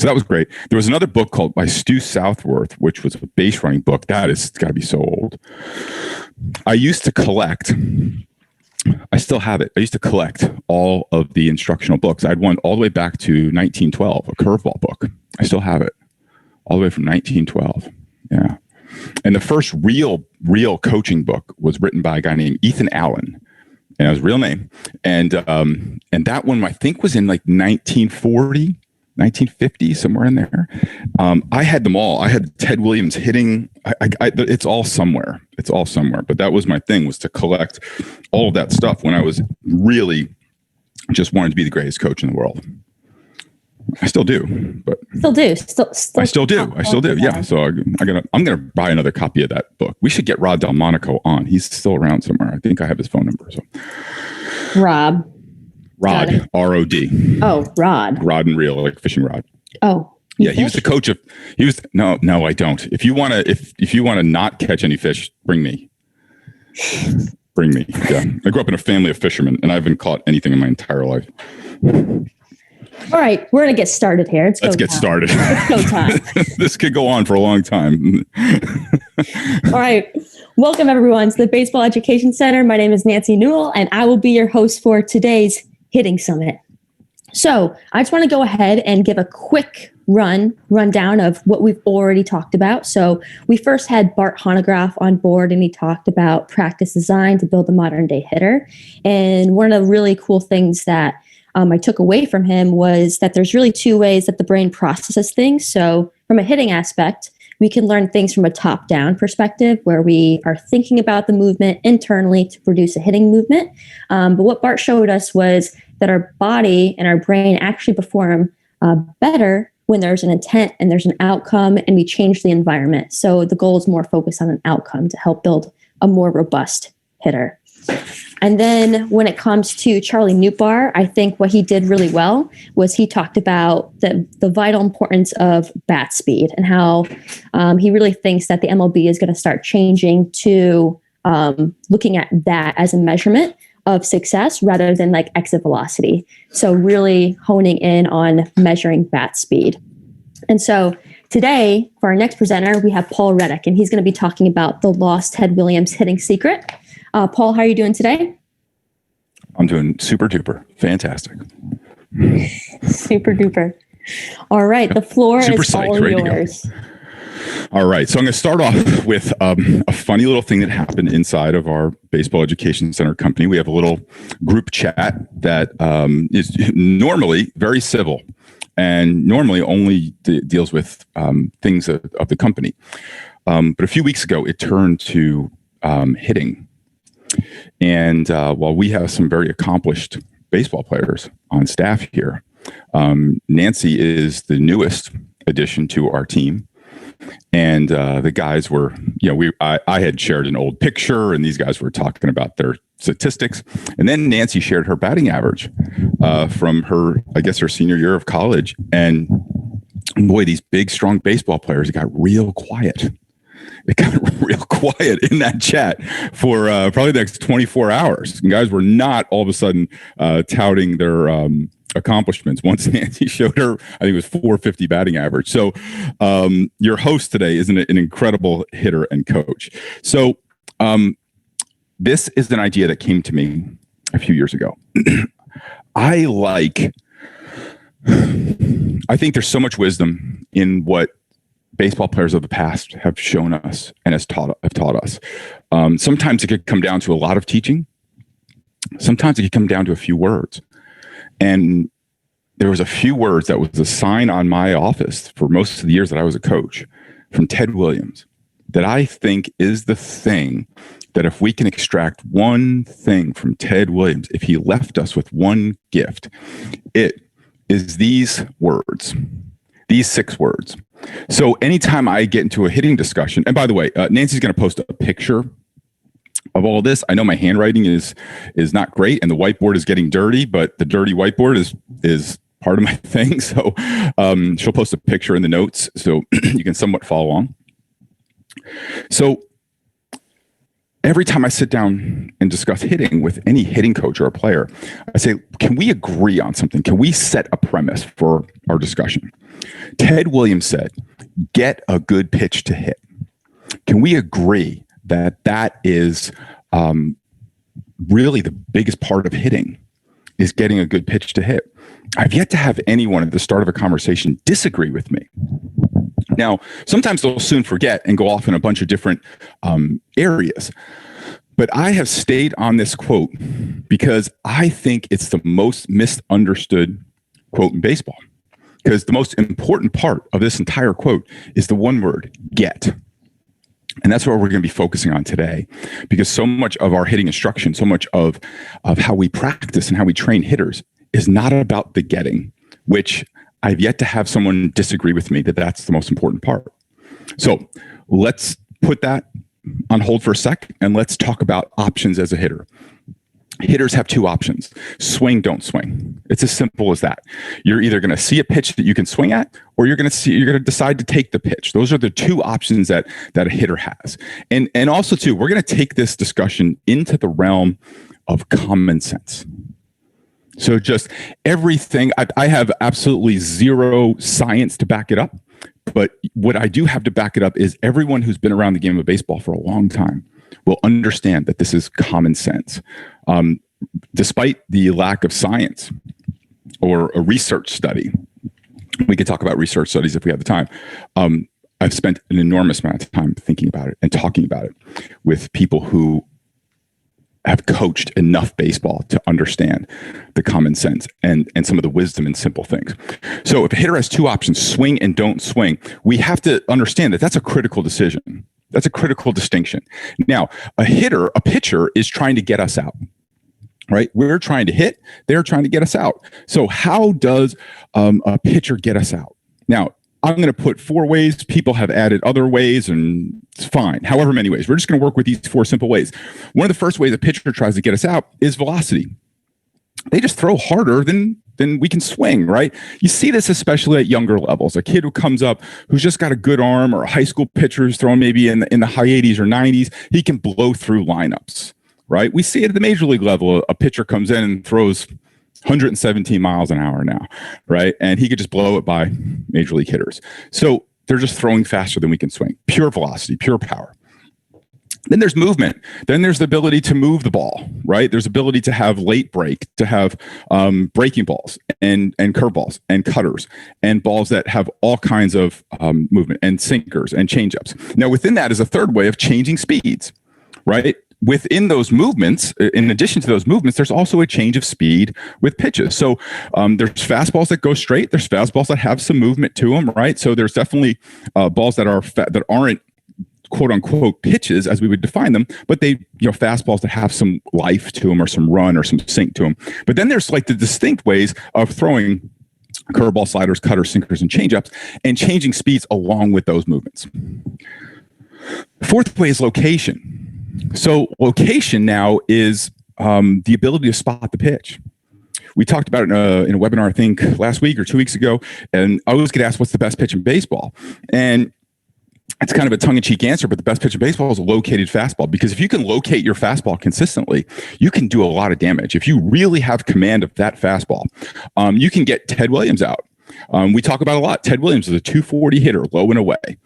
So that was great. There was another book called by Stu Southworth, which was a base running book. That is got to be so old. I used to collect. I still have it. I used to collect all of the instructional books. I had one all the way back to 1912, a curveball book. I still have it all the way from 1912. Yeah. And the first real coaching book was written by a guy named Ethan Allen. And it was a real name. And that one I think was in like 1940. 1950, somewhere in there. I had them all. I had Ted Williams hitting. It's all somewhere. It's all somewhere. But that was my thing, was to collect all of that stuff when I was really just wanted to be the greatest coach in the world. I still do, but I still do. Yeah. So I'm gonna buy another copy of that book. We should get Rod Delmonico on. He's still around somewhere. I think I have his phone number. So Rod, R-O-D. Oh, Rod. Rod and reel, like fishing rod. Oh. Yeah, he was the coach of. No, I don't. If you want to not catch any fish, bring me. Bring me. Yeah, I grew up in a family of fishermen, and I haven't caught anything in my entire life. All right, we're gonna get started here. Let's get started. It's go time. This could go on for a long time. All right. Welcome, everyone, to the Baseball Education Center. My name is Nancy Newell, and I will be your host for today's Hitting Summit. So I just want to go ahead and give a quick rundown of what we've already talked about. So we first had Bart Honegraaff on board, and he talked about practice design to build a modern day hitter. And one of the really cool things that I took away from him was that there's really two ways that the brain processes things. So from a hitting aspect, we can learn things from a top-down perspective where we are thinking about the movement internally to produce a hitting movement. But what Bart showed us was that our body and our brain actually perform better when there's an intent and there's an outcome and we change the environment. So the goal is more focused on an outcome to help build a more robust hitter. And then when it comes to Charlie Newbar, I think what he did really well was he talked about the vital importance of bat speed and how he really thinks that the MLB is going to start changing to looking at that as a measurement of success rather than like exit velocity. So really honing in on measuring bat speed. And so today, for our next presenter, we have Paul Reddick, and he's going to be talking about the lost Ted Williams hitting secret. Paul, how are you doing today? I'm doing super duper. Fantastic. Super duper. All right. The floor super is psyched, all yours. All right. So I'm going to start off with a funny little thing that happened inside of our Baseball Education Center company. We have a little group chat that is normally very civil and normally only deals with things of the company. But a few weeks ago, it turned to hitting. And while we have some very accomplished baseball players on staff here, Nancy is the newest addition to our team. And the guys were, I had shared an old picture, and these guys were talking about their statistics. And then Nancy shared her batting average from her senior year of college. And boy, these big, strong baseball players got real quiet. It got real quiet in that chat for probably the next 24 hours. And guys were not all of a sudden touting their accomplishments. Once Nancy showed her, I think it was 450 batting average. So your host today is an incredible hitter and coach. So this is an idea that came to me a few years ago. I think there's so much wisdom in what baseball players of the past have shown us and have taught us. Sometimes it could come down to a lot of teaching. Sometimes it could come down to a few words. And there was a few words that was a sign on my office for most of the years that I was a coach from Ted Williams that I think is the thing that if we can extract one thing from Ted Williams, if he left us with one gift, it is these words, these 6 words. So anytime I get into a hitting discussion, and by the way, Nancy's going to post a picture of all this. I know my handwriting is not great, and the whiteboard is getting dirty, but the dirty whiteboard is part of my thing. So she'll post a picture in the notes so you can somewhat follow along. So every time I sit down and discuss hitting with any hitting coach or a player, I say, can we agree on something? Can we set a premise for our discussion? Ted Williams said, get a good pitch to hit. Can we agree that that is really the biggest part of hitting, is getting a good pitch to hit? I've yet to have anyone at the start of a conversation disagree with me. Now, sometimes they'll soon forget and go off in a bunch of different areas. But I have stayed on this quote because I think it's the most misunderstood quote in baseball. Because the most important part of this entire quote is the one word, get. And that's what we're going to be focusing on today, because so much of our hitting instruction, so much of how we practice and how we train hitters is not about the getting, which I've yet to have someone disagree with me that that's the most important part. So let's put that on hold for a sec and let's talk about options as a hitter. Hitters have two options: swing, don't swing. It's as simple as that. You're either going to see a pitch that you can swing at, or you're going to decide to take the pitch. Those are the two options that a hitter has. And also too, we're going to take this discussion into the realm of common sense. So just everything, I have absolutely zero science to back it up, but what I do have to back it up is everyone who's been around the game of baseball for a long time will understand that this is common sense. Despite the lack of science or a research study, we could talk about research studies if we have the time. I've spent an enormous amount of time thinking about it and talking about it with people who have coached enough baseball to understand the common sense and some of the wisdom in simple things. So if a hitter has two options, swing and don't swing, we have to understand that that's a critical decision. That's a critical distinction. Now, a pitcher is trying to get us out, right? We're trying to hit, they're trying to get us out. So how does a pitcher get us out? Now, I'm going to put 4 ways. People have added other ways, and it's fine. However many ways. We're just going to work with these 4 simple ways. One of the first ways a pitcher tries to get us out is velocity. They just throw harder than we can swing, right? You see this especially at younger levels. A kid who comes up who's just got a good arm, or a high school pitcher who's throwing maybe in the high 80s or 90s, he can blow through lineups, right? We see it at the major league level. A pitcher comes in and throws 117 miles an hour now, right? And he could just blow it by major league hitters. So they're just throwing faster than we can swing. Pure velocity, pure power. Then there's movement. Then there's the ability to move the ball, right? There's ability to have late break, to have breaking balls and curveballs and cutters and balls that have all kinds of movement, and sinkers and changeups. Now, within that is a third way of changing speeds, right? Within those movements, in addition to those movements, there's also a change of speed with pitches. So there's fastballs that go straight. There's fastballs that have some movement to them, right? So there's definitely balls that aren't quote unquote pitches as we would define them, but they, fastballs that have some life to them or some run or some sink to them. But then there's like the distinct ways of throwing curveball, sliders, cutters, sinkers, and changeups, and changing speeds along with those movements. Fourth way is location. So location now is the ability to spot the pitch. We talked about it in a webinar, I think last week or 2 weeks ago, and I always get asked, what's the best pitch in baseball? And it's kind of a tongue-in-cheek answer, but the best pitch in baseball is a located fastball, because if you can locate your fastball consistently, you can do a lot of damage. If you really have command of that fastball, you can get Ted Williams out. We talk about a lot. Ted Williams is a 240 hitter, low and away.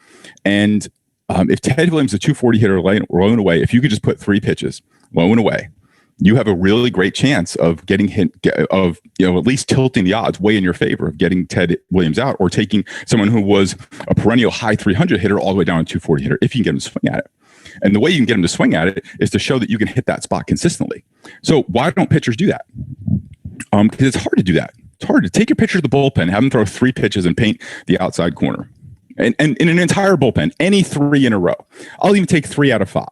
And if Ted Williams is a 240 hitter, low and away, if you could just put 3 pitches, low and away, you have a really great chance of getting hit, of at least tilting the odds way in your favor of getting Ted Williams out, or taking someone who was a perennial high 300 hitter all the way down to 240 hitter, if you can get him to swing at it. And the way you can get him to swing at it is to show that you can hit that spot consistently. So why don't pitchers do that? Because it's hard to do that. It's hard to take your pitcher to the bullpen, have him throw 3 pitches and paint the outside corner. And in an entire bullpen, any 3 in a row. I'll even take 3 out of 5.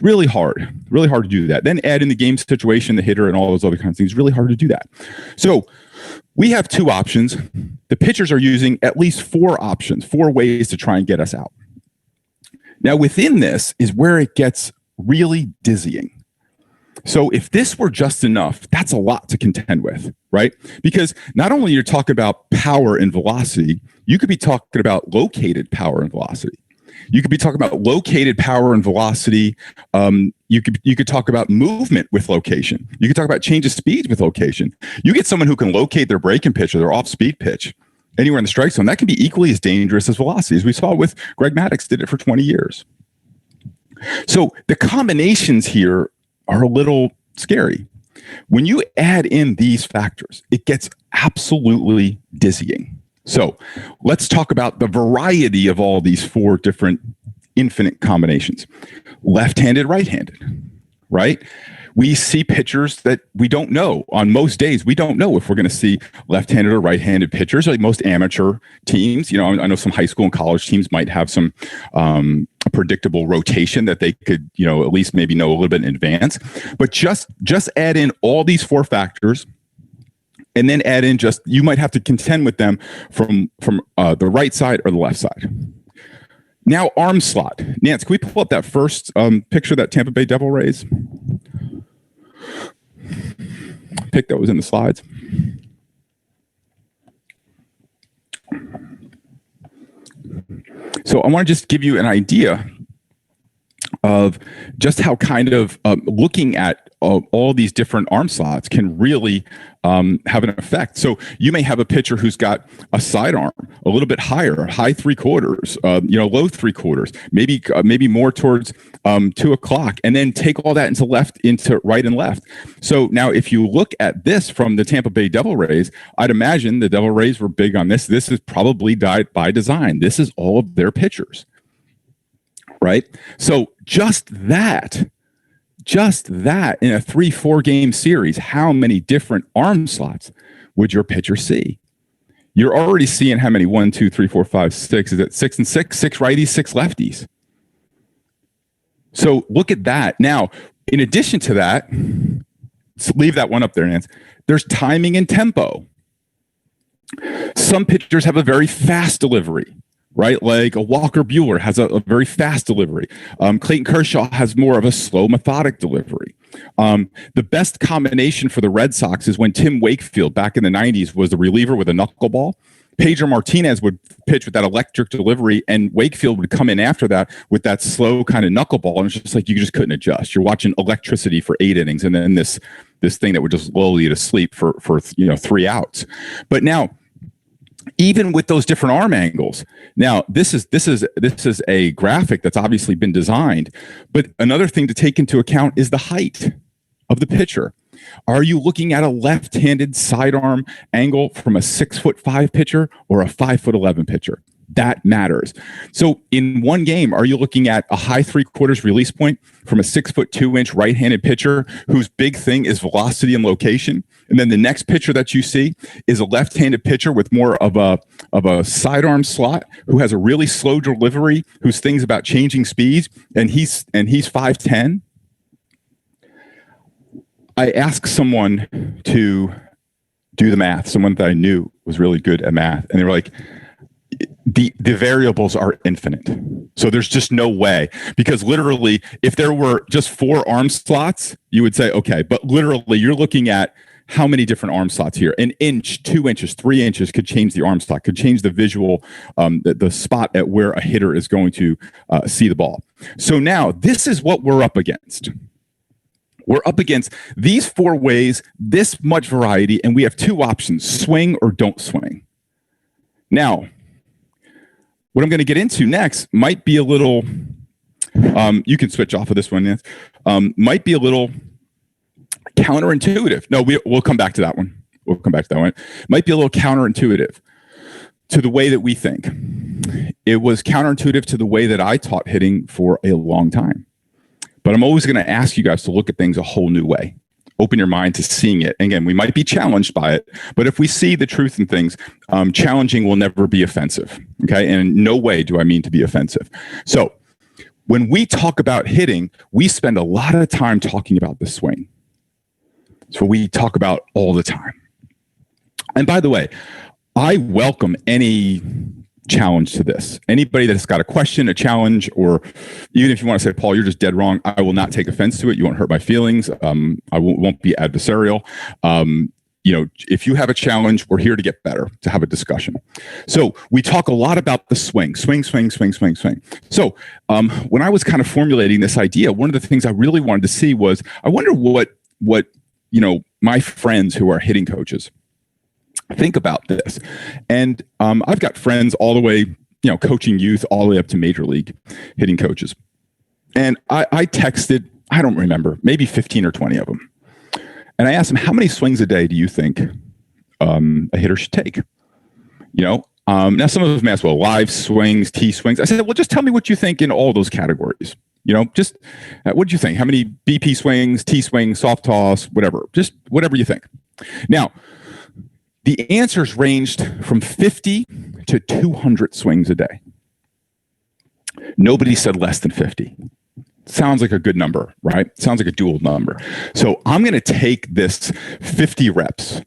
Really hard to do that. Then add in the game situation, the hitter, and all those other kinds of things. Really hard to do that. So we have 2 options. The pitchers are using at least 4 options, 4 ways to try and get us out. Now, within this is where it gets really dizzying. So if this were just enough, that's a lot to contend with, right? Because not only you're talking about power and velocity, you could be talking about located power and velocity. You could be talking about located power and velocity. You could talk about movement with location. You could talk about change of speed with location. You get someone who can locate their breaking pitch or their off-speed pitch anywhere in the strike zone. That can be equally as dangerous as velocity, as we saw with Greg Maddux did it for 20 years. So the combinations here are a little scary. When you add in these factors, it gets absolutely dizzying. So let's talk about the variety of all these 4 different infinite combinations. Left-handed, right-handed, right? We see pitchers that we don't know. On most days, we don't know if we're going to see left-handed or right-handed pitchers. Like most amateur teams, I know some high school and college teams might have some predictable rotation that they could, at least maybe know a little bit in advance. But just add in all these 4 factors, and then add in you might have to contend with them from the right side or the left side. Now, arm slot. Nance, can we pull up that first picture of that Tampa Bay Devil Rays pick that was in the slides? So I want to just give you an idea of just how kind of looking at all these different arm slots can really have an effect. So you may have a pitcher who's got a sidearm a little bit higher, high 3/4, low 3/4, maybe more towards 2 o'clock, and then take all that into right and left. So now if you look at this from the Tampa Bay Devil Rays, I'd imagine the Devil Rays were big on this. This is probably by design. This is all of their pitchers, right? So just that in a 3-4 game series, how many different arm slots would your pitcher see? You're already seeing how many? 1, 2, 3, 4, 5, 6. Is it 6 and 6? 6 righties, 6 lefties. So look at that. Now, in addition to that, leave that one up there, Nance. There's timing and tempo. Some pitchers have a very fast delivery, right? Like a Walker Buehler has a very fast delivery. Clayton Kershaw has more of a slow, methodic delivery. The best combination for the Red Sox is when Tim Wakefield back in the 90s was the reliever with a knuckleball. Pedro Martinez would pitch with that electric delivery, and Wakefield would come in after that with that slow kind of knuckleball. And it's just like you just couldn't adjust. You're watching electricity for 8 innings, and then this thing that would just lull you to sleep for 3 outs. But now, even with those different arm angles, now this is a graphic that's obviously been designed, but another thing to take into account is the height of the pitcher. Are you looking at a left-handed sidearm angle from a 6'5" pitcher or a 5'11" pitcher? That matters. So in one game, are you looking at a high 3/4 release point from a 6'2" right-handed pitcher whose big thing is velocity and location? And then the next pitcher that you see is a left-handed pitcher with more of a sidearm slot who has a really slow delivery, whose thing's about changing speeds, and he's 5'10". I asked someone to do the math, someone that I knew was really good at math, and they were like, the variables are infinite. So there's just no way, because literally if there were just 4 arm slots, you would say, okay, but literally you're looking at how many different arm slots here. An inch, 2 inches, 3 inches could change the arm slot, could change the visual, the spot at where a hitter is going to see the ball. So now this is what we're up against. We're up against these 4 ways, this much variety, and we have 2 options: swing or don't swing. Now, what I'm going to get into next might be a little, you can switch off of this one, Nance, might be a little counterintuitive. No, we'll come back to that one. We'll come back to that one. Might be a little counterintuitive to the way that we think. It was counterintuitive to the way that I taught hitting for a long time. But I'm always going to ask you guys to look at things a whole new way. Open your mind to seeing it. And again, we might be challenged by it, but if we see the truth in things, challenging will never be offensive. Okay. And in no way do I mean to be offensive. So when we talk about hitting, we spend a lot of time talking about the swing. So we talk about all the time. And by the way, I welcome any challenge to this. Anybody that's got a question, a challenge, or even if you want to say, Paul, you're just dead wrong, I will not take offense to it. You won't hurt my feelings. I won't be adversarial. if you have a challenge, we're here to get better, to have a discussion. So we talk a lot about the swing. So when I was kind of formulating this idea, one of the things I really wanted to see was, I wonder what my friends who are hitting coaches think about this. And I've got friends all the way, coaching youth all the way up to major league hitting coaches. And I texted, I don't remember, maybe 15 or 20 of them. And I asked them, how many swings a day do you think a hitter should take? Now some of them asked, well, live swings, tee swings. I said, well, just tell me what you think in all those categories. Just what do you think? How many BP swings, tee swings, soft toss, whatever, just whatever you think. Now, the answers ranged from 50 to 200 swings a day. Nobody said less than 50. Sounds like a good number, right? Sounds like a dual number. So I'm going to take this 50 reps,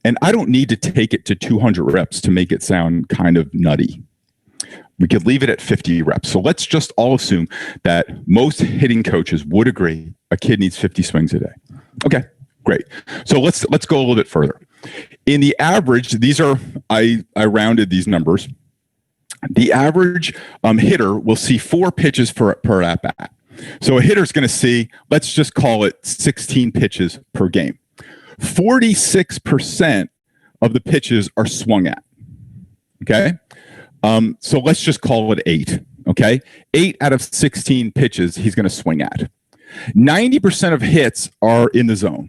and I don't need to take it to 200 reps to make it sound kind of nutty. We could leave it at 50 reps. So let's just all assume that most hitting coaches would agree a kid needs 50 swings a day. Okay, great. So let's go a little bit further. In the average, these are, I rounded these numbers. The average hitter will see 4 pitches per at bat. So a hitter's going to see, let's just call it 16 pitches per game. 46% of the pitches are swung at. Okay. So let's just call it 8. Okay. 8 out of 16 pitches he's going to swing at. 90% of hits are in the zone.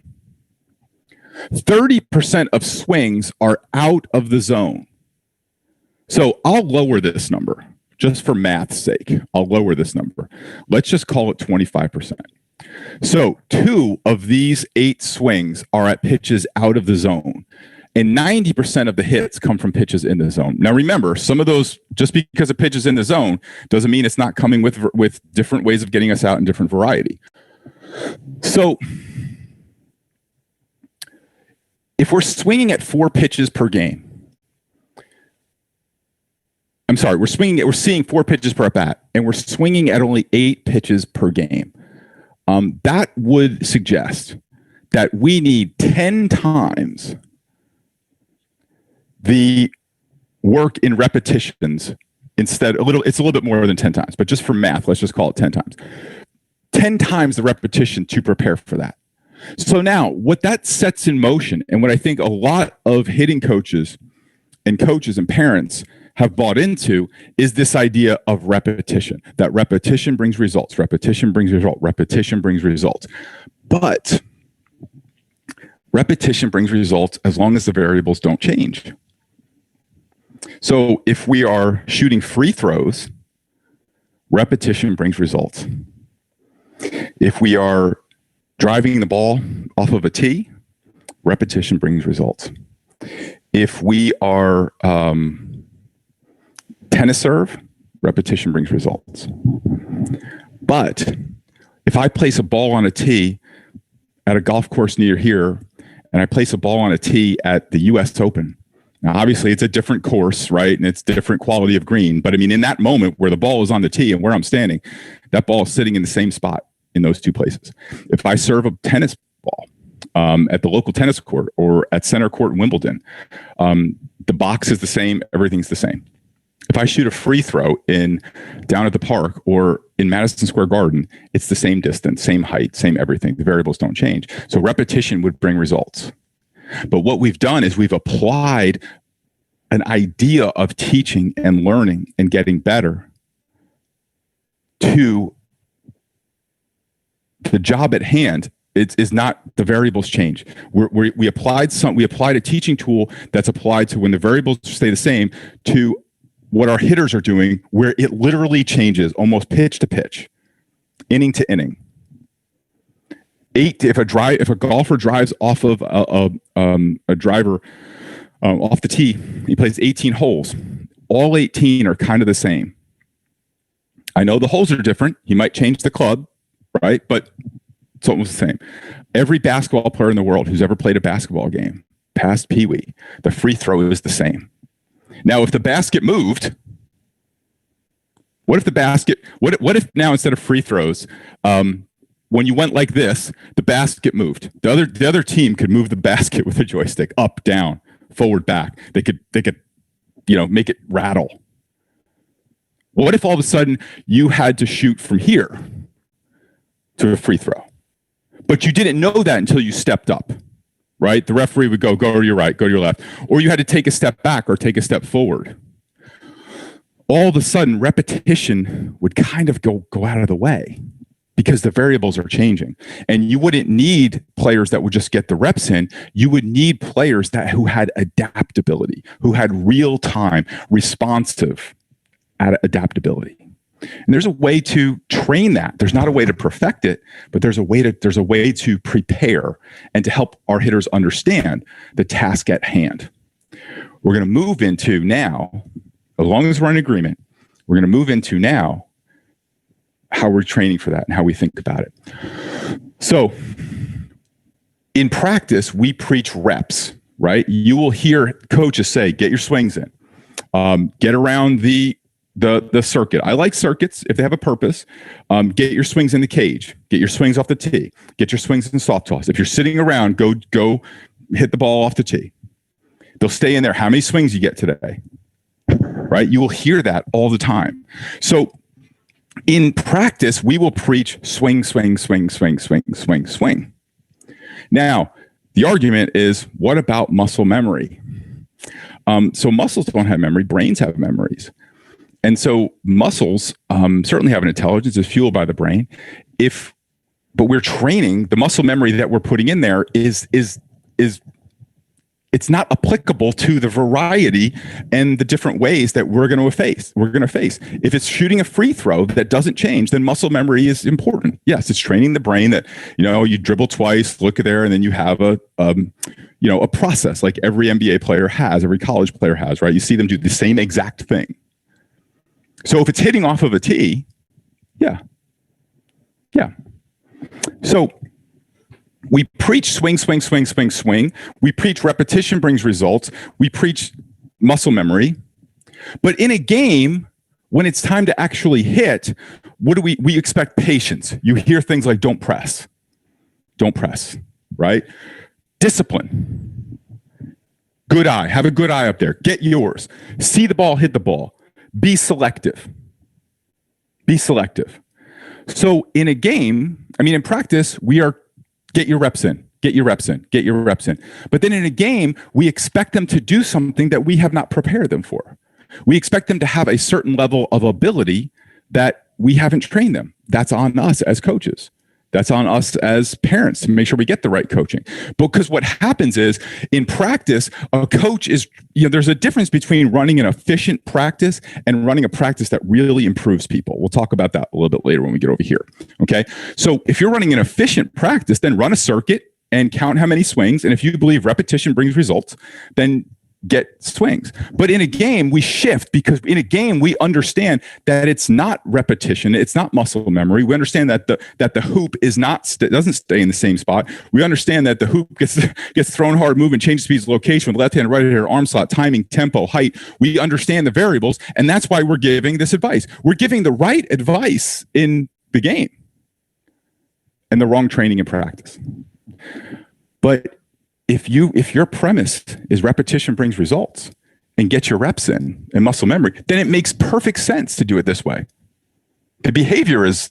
30% of swings are out of the zone. So I'll lower this number just for math's sake. I'll lower this number. Let's just call it 25%. So 2 of these 8 swings are at pitches out of the zone, and 90% of the hits come from pitches in the zone. Now remember, some of those, just because a pitch is in the zone doesn't mean it's not coming with different ways of getting us out in different variety. So if we're swinging at 4 pitches per game, I'm sorry, we're seeing 4 pitches per at bat, and we're swinging at only 8 pitches per game. That would suggest that we need 10 times the work in repetitions instead. It's a little bit more than 10 times, but just for math, let's just call it 10 times. 10 times the repetition to prepare for that. So now what that sets in motion, and what I think a lot of hitting coaches and parents have bought into, is this idea of repetition. That repetition brings results. Repetition brings results. Repetition brings results. But repetition brings results as long as the variables don't change. So if we are shooting free throws, repetition brings results. If we are driving the ball off of a tee, repetition brings results. If we are tennis serve, repetition brings results. But if I place a ball on a tee at a golf course near here, and I place a ball on a tee at the US Open, now obviously it's a different course, right? And it's different quality of green. But I mean, in that moment where the ball is on the tee and where I'm standing, that ball is sitting in the same spot in those 2 places. If I serve a tennis ball at the local tennis court or at center court in Wimbledon, the box is the same, everything's the same. If I shoot a free throw down at the park or in Madison Square Garden, it's the same distance, same height, same everything. The variables don't change. So repetition would bring results. But what we've done is we've applied an idea of teaching and learning and getting better to the job at hand. Is not the variables change. We applied a teaching tool that's applied to when the variables stay the same to what our hitters are doing, where it literally changes almost pitch to pitch, inning to inning. If a golfer drives off of a driver off the tee, he plays 18 holes. All 18 are kind of the same. I know the holes are different. He might change the club, right? But it's almost the same. Every basketball player in the world who's ever played a basketball game, past Pee Wee, the free throw is the same. Now, if the basket moved, what if now instead of free throws, when you went like this, the basket moved. The other team could move the basket with a joystick up, down, forward, back. They could make it rattle. What if all of a sudden you had to shoot from here to a free throw, but you didn't know that until you stepped up, right? The referee would go to your right, go to your left, or you had to take a step back or take a step forward. All of a sudden, repetition would kind of go out of the way because the variables are changing. And you wouldn't need players that would just get the reps in. You would need players who had adaptability, who had real-time, responsive adaptability. And there's a way to train that. There's not a way to perfect it, but there's a way to prepare and to help our hitters understand the task at hand. We're going to move into now, as long as we're in agreement, we're going to move into now how we're training for that and how we think about it. So in practice, we preach reps, right? You will hear coaches say, get your swings in, get around the circuit. I like circuits if they have a purpose. Get your swings in the cage, get your swings off the tee, get your swings in soft toss. If you're sitting around, go hit the ball off the tee. They'll stay in there. How many swings you get today? Right? You will hear that all the time. So in practice, we will preach swing, swing, swing, swing, swing, swing, swing. Now, the argument is, what about muscle memory? So muscles don't have memory, brains have memories. And so muscles certainly have an intelligence, is fueled by the brain. But we're training, the muscle memory that we're putting in there is it's not applicable to the variety and the different ways that we're going to face. If it's shooting a free throw that doesn't change, then muscle memory is important. Yes, it's training the brain that, you dribble twice, look there, and then you have a process like every NBA player has, every college player has, right? You see them do the same exact thing. So if it's hitting off of a tee, yeah. So we preach swing, swing, swing, swing, swing. We preach repetition brings results. We preach muscle memory. But in a game, when it's time to actually hit, what do we expect? Patience. You hear things like don't press, right? Discipline. Good eye. Have a good eye up there. Get yours. See the ball, hit the ball. Be selective. So in a game, in practice, we are get your reps in. But then in a game, we expect them to do something that we have not prepared them for. We expect them to have a certain level of ability that we haven't trained them. That's on us as coaches. That's on us as parents to make sure we get the right coaching. Because what happens is in practice, a coach is, there's a difference between running an efficient practice and running a practice that really improves people. We'll talk about that a little bit later when we get over here. Okay. So if you're running an efficient practice, then run a circuit and count how many swings. And if you believe repetition brings results, then get swings. But in a game, we shift because in a game, we understand that it's not repetition. It's not muscle memory. We understand that the hoop doesn't stay in the same spot. We understand that the hoop gets thrown hard, moving, changes speeds, location with left hand, right hand, arm slot, timing, tempo, height. We understand the variables. And that's why we're giving this advice. We're giving the right advice in the game and the wrong training and practice. But if your premise is repetition brings results and get your reps in and muscle memory, then it makes perfect sense to do it this way. The behavior is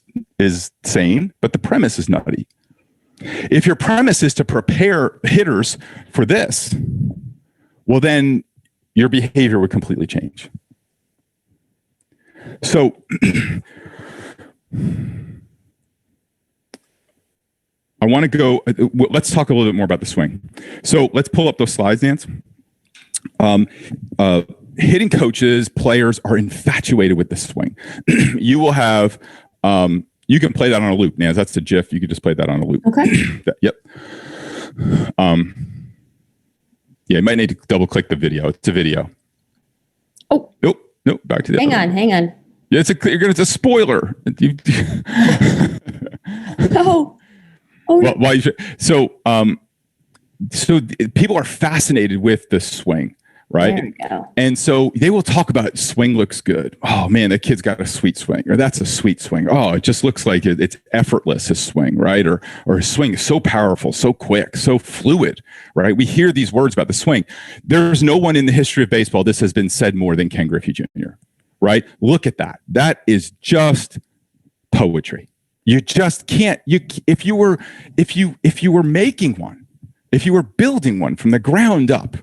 sane, but the premise is nutty. If your premise is to prepare hitters for this, well, then your behavior would completely change. So I want to go, let's talk a little bit more about the swing. So let's pull up those slides, Nance. Hitting coaches, players are infatuated with the swing. You will have, you can play that on a loop, Nance. That's the GIF. You could just play that on a loop. Okay. Yep. You might need to double click the video. It's a video. Oh. Nope. Back to the Hang on. Yeah, it's a spoiler. No. Oh, no. So people are fascinated with the swing, right? There we go. And so they will talk about swing looks good. Oh man, that kid's got a sweet swing, or that's a sweet swing. Oh, it just looks like it's effortless, his swing, right? Or his swing is so powerful, so quick, so fluid, right? We hear these words about the swing. There's no one in the history of baseball this has been said more than Ken Griffey Jr., right? Look at that. That is just poetry. You just can't. If you were making one, if you were building one from the ground up,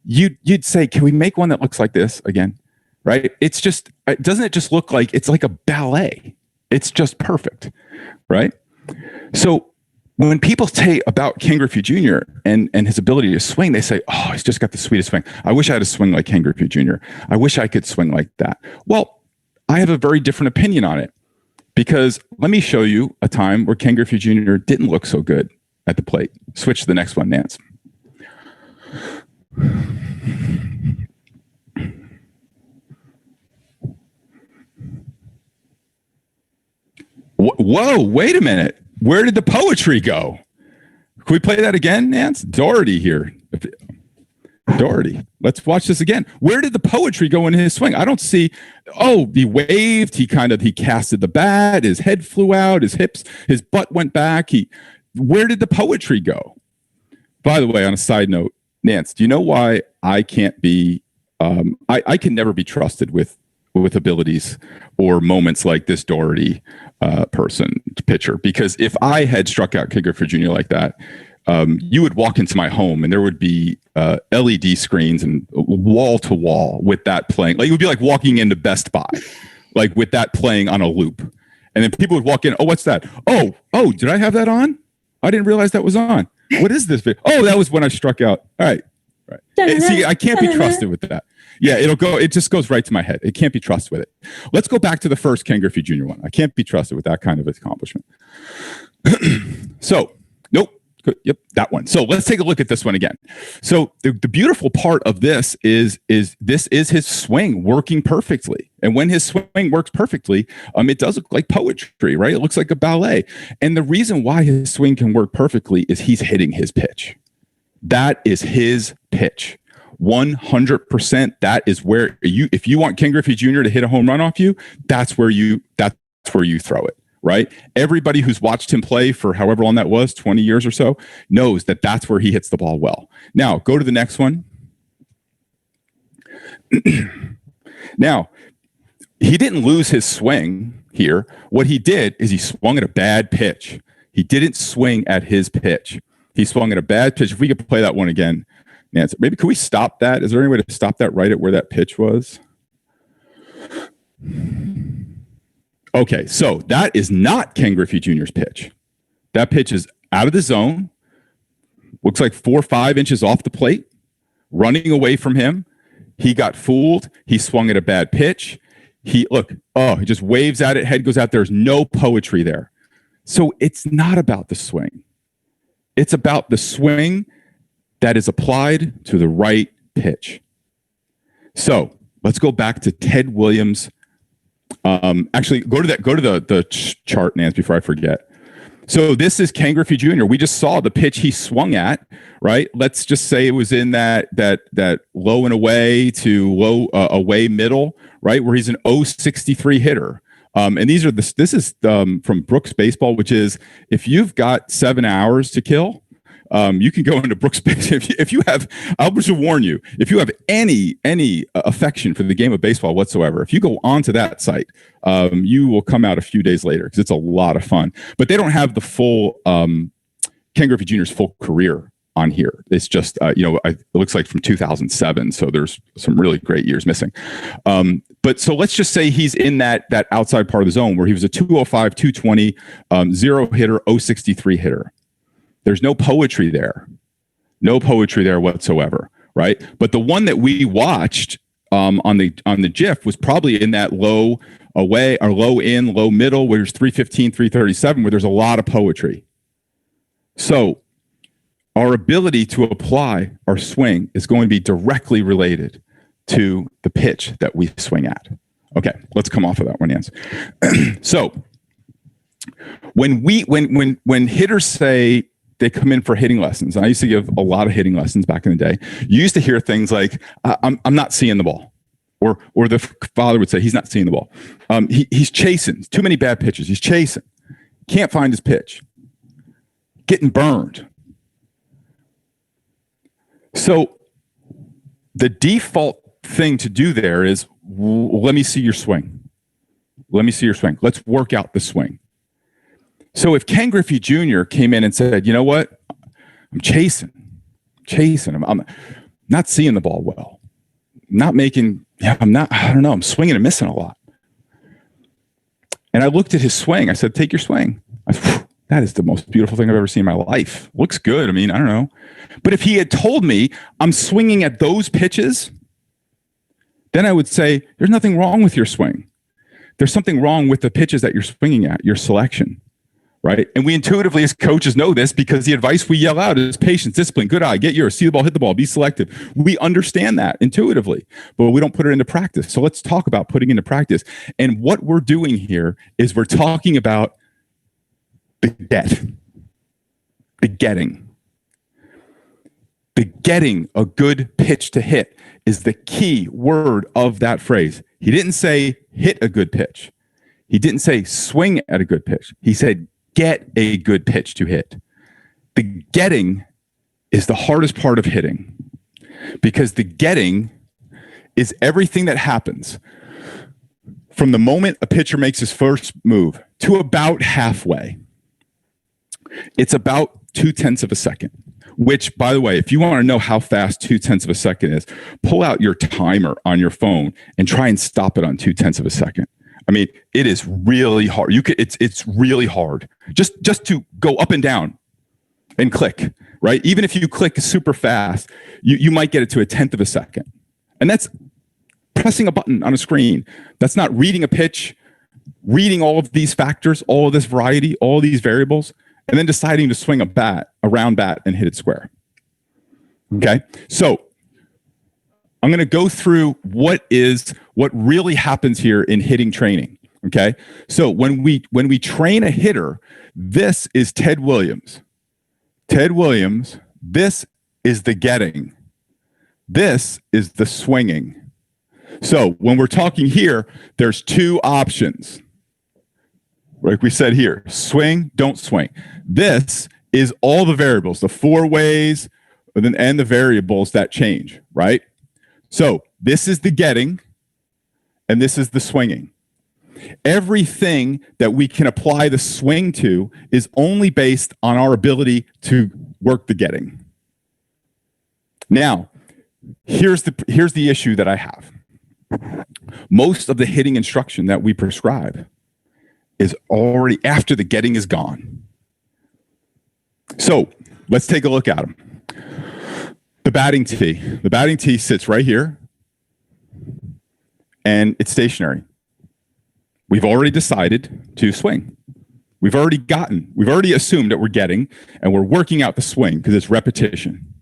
you'd say, can we make one that looks like this again? Right? It's just, doesn't it just look like it's like a ballet? It's just perfect, right? So when people say about Ken Griffey Jr. and his ability to swing, they say, oh, he's just got the sweetest swing. I wish I had a swing like Ken Griffey Jr. I wish I could swing like that. Well, I have a very different opinion on it, because let me show you a time where Ken Griffey Jr. didn't look so good at the plate. Switch to the next one, Nance. Whoa, wait a minute. Where did the poetry go? Can we play that again, Nance? Doherty here. Doherty. Let's watch this again. Where did the poetry go in his swing? I don't see. Oh, he waved. He casted the bat. His head flew out. His hips, his butt went back. Where did the poetry go? By the way, on a side note, Nance, do you know why I can't be? I can never be trusted with abilities or moments like this Doherty pitcher, because if I had struck out Ken Griffey Jr. like that, you would walk into my home and there would be LED screens and wall to wall with that playing. Like, it would be like walking into Best Buy, like with that playing on a loop. And then people would walk in. Oh, what's that? Oh, did I have that on? I didn't realize that was on. What is this? Oh, that was when I struck out. All right. See, I can't be trusted with that. Yeah, it just goes right to my head. It can't be trusted with it. Let's go back to the first Ken Griffey Jr. one. I can't be trusted with that kind of accomplishment. So, nope. Yep, that one. So let's take a look at this one again. So the beautiful part of this is his swing working perfectly. And when his swing works perfectly, it does look like poetry, right? It looks like a ballet. And the reason why his swing can work perfectly is he's hitting his pitch. That is his pitch. 100%. That is where if you want Ken Griffey Jr. to hit a home run off you, that's where you throw it. Right? Everybody who's watched him play for however long that was, 20 years or so, knows that that's where he hits the ball well. Now, go to the next one. Now, he didn't lose his swing here. What he did is he swung at a bad pitch. He didn't swing at his pitch. He swung at a bad pitch. If we could play that one again, Nancy, maybe could we stop that? Is there any way to stop that right at where that pitch was? Okay, so that is not Ken Griffey Jr.'s pitch. That pitch is out of the zone, looks like 4 or 5 inches off the plate, running away from him. He got fooled. He swung at a bad pitch. He just waves at it, head goes out. There's no poetry there. So it's not about the swing. It's about the swing that is applied to the right pitch. So let's go back to Ted Williams. Actually, go to the chart, Nance, before I forget. So this is Ken Griffey Jr. We just saw the pitch he swung at, right? Let's just say it was in that low and away to low away middle, right? Where he's an 063 hitter. And this is from Brooks Baseball, which is if you've got 7 hours to kill, you can go into Brooks Baseball. If you have, I'll just warn you, if you have any affection for the game of baseball whatsoever, if you go onto that site, you will come out a few days later because it's a lot of fun. But they don't have the full Ken Griffey Jr.'s full career on here. It's just it looks like from 2007, so there's some really great years missing. But so let's just say he's in that outside part of the zone where he was a 205, 220, 0 hitter, 063 hitter. There's no poetry there. No poetry there whatsoever, right? But the one that we watched on the GIF was probably in that low away or low in, low middle, where there's 315, 337, where there's a lot of poetry. So our ability to apply our swing is going to be directly related to the pitch that we swing at. Okay, let's come off of that one, Jens. So when hitters say they come in for hitting lessons. And I used to give a lot of hitting lessons back in the day. You used to hear things like, I'm not seeing the ball. Or the father would say, he's not seeing the ball. He's chasing. Too many bad pitches. He's chasing. Can't find his pitch. Getting burned. So the default thing to do there is, let me see your swing. Let me see your swing. Let's work out the swing. So if Ken Griffey Jr. came in and said, you know what? I'm chasing. I'm not seeing the ball well. I don't know. I'm swinging and missing a lot. And I looked at his swing. I said, take your swing. I said, that is the most beautiful thing I've ever seen in my life. Looks good. I mean, I don't know. But if he had told me I'm swinging at those pitches, then I would say, there's nothing wrong with your swing. There's something wrong with the pitches that you're swinging at, your selection, right? And we intuitively as coaches know this because the advice we yell out is patience, discipline, good eye, get yours, see the ball, hit the ball, be selective. We understand that intuitively, but we don't put it into practice. So let's talk about putting into practice. And what we're doing here is we're talking about the getting a good pitch to hit is the key word of that phrase. He didn't say hit a good pitch. He didn't say swing at a good pitch. He said get a good pitch to hit. The getting is the hardest part of hitting because the getting is everything that happens from the moment a pitcher makes his first move to about halfway. It's about 0.2 of a second, which, by the way, if you want to know how fast 0.2 of a second is, pull out your timer on your phone and try and stop it on 0.2 of a second. I mean, it is really hard. It's really hard just to go up and down and click, right? Even if you click super fast, you might get it to 0.1 of a second. And that's pressing a button on a screen. That's not reading a pitch, reading all of these factors, all of this variety, all of these variables, and then deciding to swing a round bat, and hit it square. Okay? So I'm going to go through what really happens here in hitting training. Okay? So when we train a hitter, this is Ted Williams. Ted Williams, this is the getting. This is the swinging. So when we're talking here, there's two options. Like we said here, swing, don't swing. This is all the variables, the four ways and the variables that change, right? So this is the getting, and this is the swinging. Everything that we can apply the swing to is only based on our ability to work the getting. Now, here's the issue that I have. Most of the hitting instruction that we prescribe is already after the getting is gone. So let's take a look at them. The batting tee. The batting tee sits right here, and it's stationary. We've already decided to swing. We've already assumed that we're getting, and we're working out the swing because it's repetition.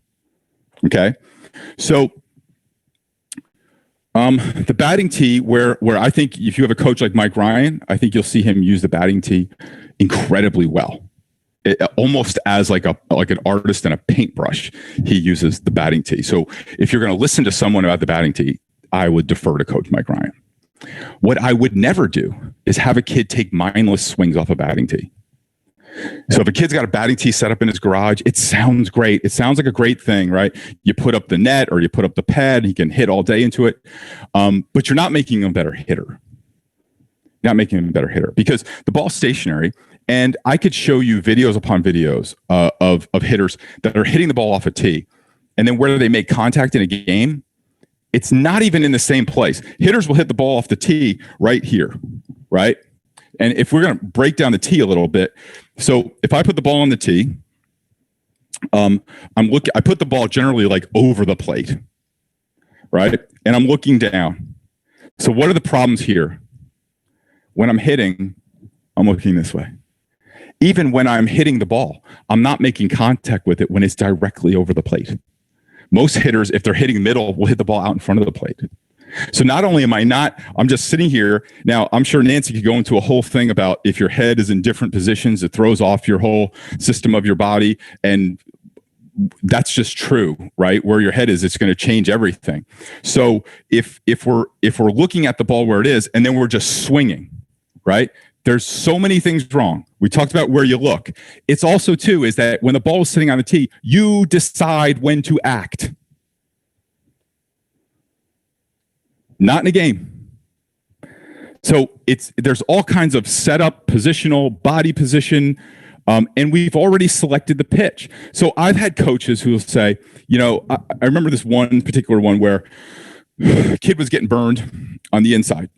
Okay? So the batting tee, where I think if you have a coach like Mike Ryan, I think you'll see him use the batting tee incredibly well. Almost as like an artist and a paintbrush, he uses the batting tee. So if you're going to listen to someone about the batting tee, I would defer to Coach Mike Ryan. What I would never do is have a kid take mindless swings off a batting tee. So if a kid's got a batting tee set up in his garage, it sounds great. It sounds like a great thing, right? You put up the net or you put up the pad, he can hit all day into it. But you're not making him a better hitter. You're not making him a better hitter because the ball's stationary. And I could show you videos upon videos of hitters that are hitting the ball off a tee. And then where they make contact in a game, it's not even in the same place. Hitters will hit the ball off the tee right here, right? And if we're going to break down the tee a little bit, so if I put the ball on the tee, I put the ball generally like over the plate, right? And I'm looking down. So what are the problems here? When I'm hitting, I'm looking this way. Even when I'm hitting the ball, I'm not making contact with it when it's directly over the plate. Most hitters, if they're hitting middle, will hit the ball out in front of the plate. So not only I'm just sitting here. Now, I'm sure Nancy could go into a whole thing about if your head is in different positions, it throws off your whole system of your body. And that's just true, right? Where your head is, it's going to change everything. So if we're looking at the ball where it is, and then we're just swinging, right? There's so many things wrong. We talked about where you look. It's also too is that when the ball is sitting on the tee, you decide when to act. Not in a game. So there's all kinds of setup, positional, body position, and we've already selected the pitch. So I've had coaches who will say, I remember this one particular one where a kid was getting burned on the inside,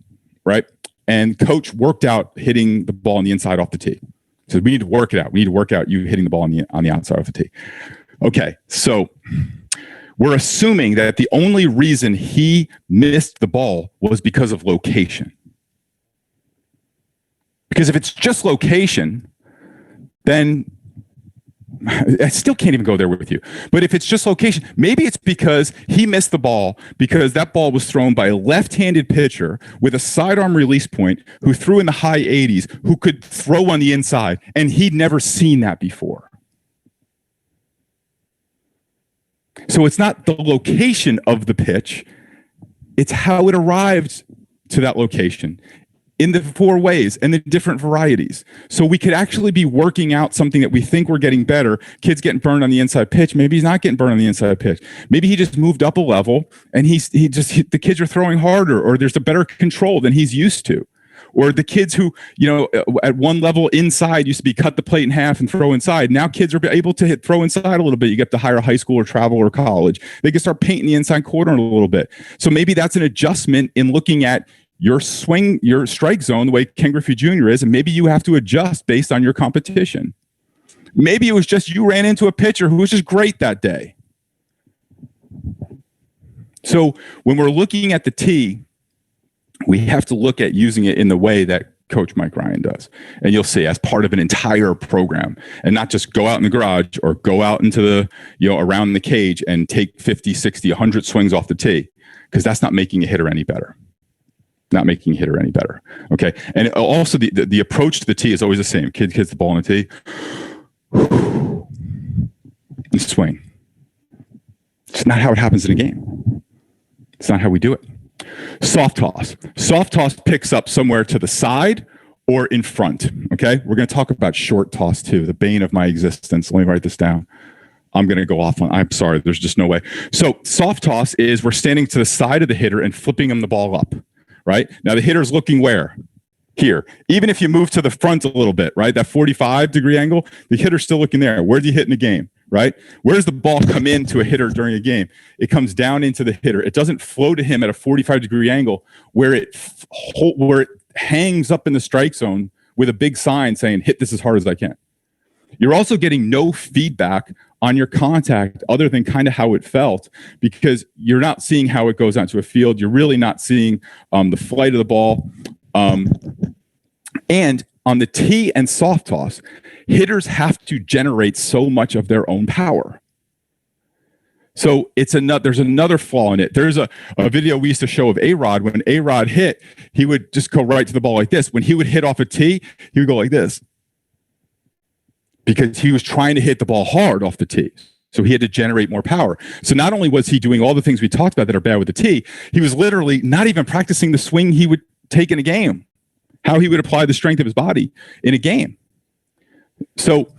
right? And coach worked out hitting the ball on the inside off the tee. So we need to work it out. We need to work out you hitting the ball on the outside off the tee. Okay, so we're assuming that the only reason he missed the ball was because of location. Because if it's just location, then I still can't even go there with you. But if it's just location, maybe it's because he missed the ball because that ball was thrown by a left-handed pitcher with a sidearm release point who threw in the high 80s, who could throw on the inside, and he'd never seen that before. So it's not the location of the pitch, it's how it arrived to that location in the four ways and the different varieties. So we could actually be working out something that we think we're getting better. Kid's getting burned on the inside pitch. Maybe he's not getting burned on the inside pitch. Maybe he just moved up a level and the kids are throwing harder, or there's a better control than he's used to. Or the kids who, at one level inside used to be cut the plate in half and throw inside. Now kids are able to throw inside a little bit. You get to higher high school or travel or college. They can start painting the inside corner a little bit. So maybe that's an adjustment in looking at your swing, your strike zone, the way Ken Griffey Jr. is, and maybe you have to adjust based on your competition. Maybe it was just you ran into a pitcher who was just great that day. So when we're looking at the tee, we have to look at using it in the way that Coach Mike Ryan does. And you'll see as part of an entire program, and not just go out in the garage or go out into the, around the cage and take 50, 60, 100 swings off the tee, because that's not making a hitter any better. Not making a hitter any better. Okay. And also the approach to the tee is always the same. Kid hits the ball on the tee and swing. It's not how it happens in a game. It's not how we do it. Soft toss. Soft toss picks up somewhere to the side or in front. Okay. We're going to talk about short toss too, the bane of my existence. Let me write this down. I'm going to go off on, I'm sorry. There's just no way. So soft toss is we're standing to the side of the hitter and flipping him the ball up. Right? Now the hitter's looking where? Here. Even if you move to the front a little bit, right? That 45-degree angle, the hitter's still looking there. Where do you hit in the game? Right? Where does the ball come into a hitter during a game? It comes down into the hitter. It doesn't flow to him at a 45-degree angle where it hangs up in the strike zone with a big sign saying, hit this as hard as I can. You're also getting no feedback on your contact other than kind of how it felt, because you're not seeing how it goes out to a field. You're really not seeing the flight of the ball. And on the tee and soft toss, hitters have to generate so much of their own power. So there's another flaw in it. There's a video we used to show of A-Rod. When A-Rod hit, he would just go right to the ball like this. When he would hit off a tee, he would go like this, because he was trying to hit the ball hard off the tee. So he had to generate more power. So not only was he doing all the things we talked about that are bad with the tee, he was literally not even practicing the swing he would take in a game, how he would apply the strength of his body in a game. So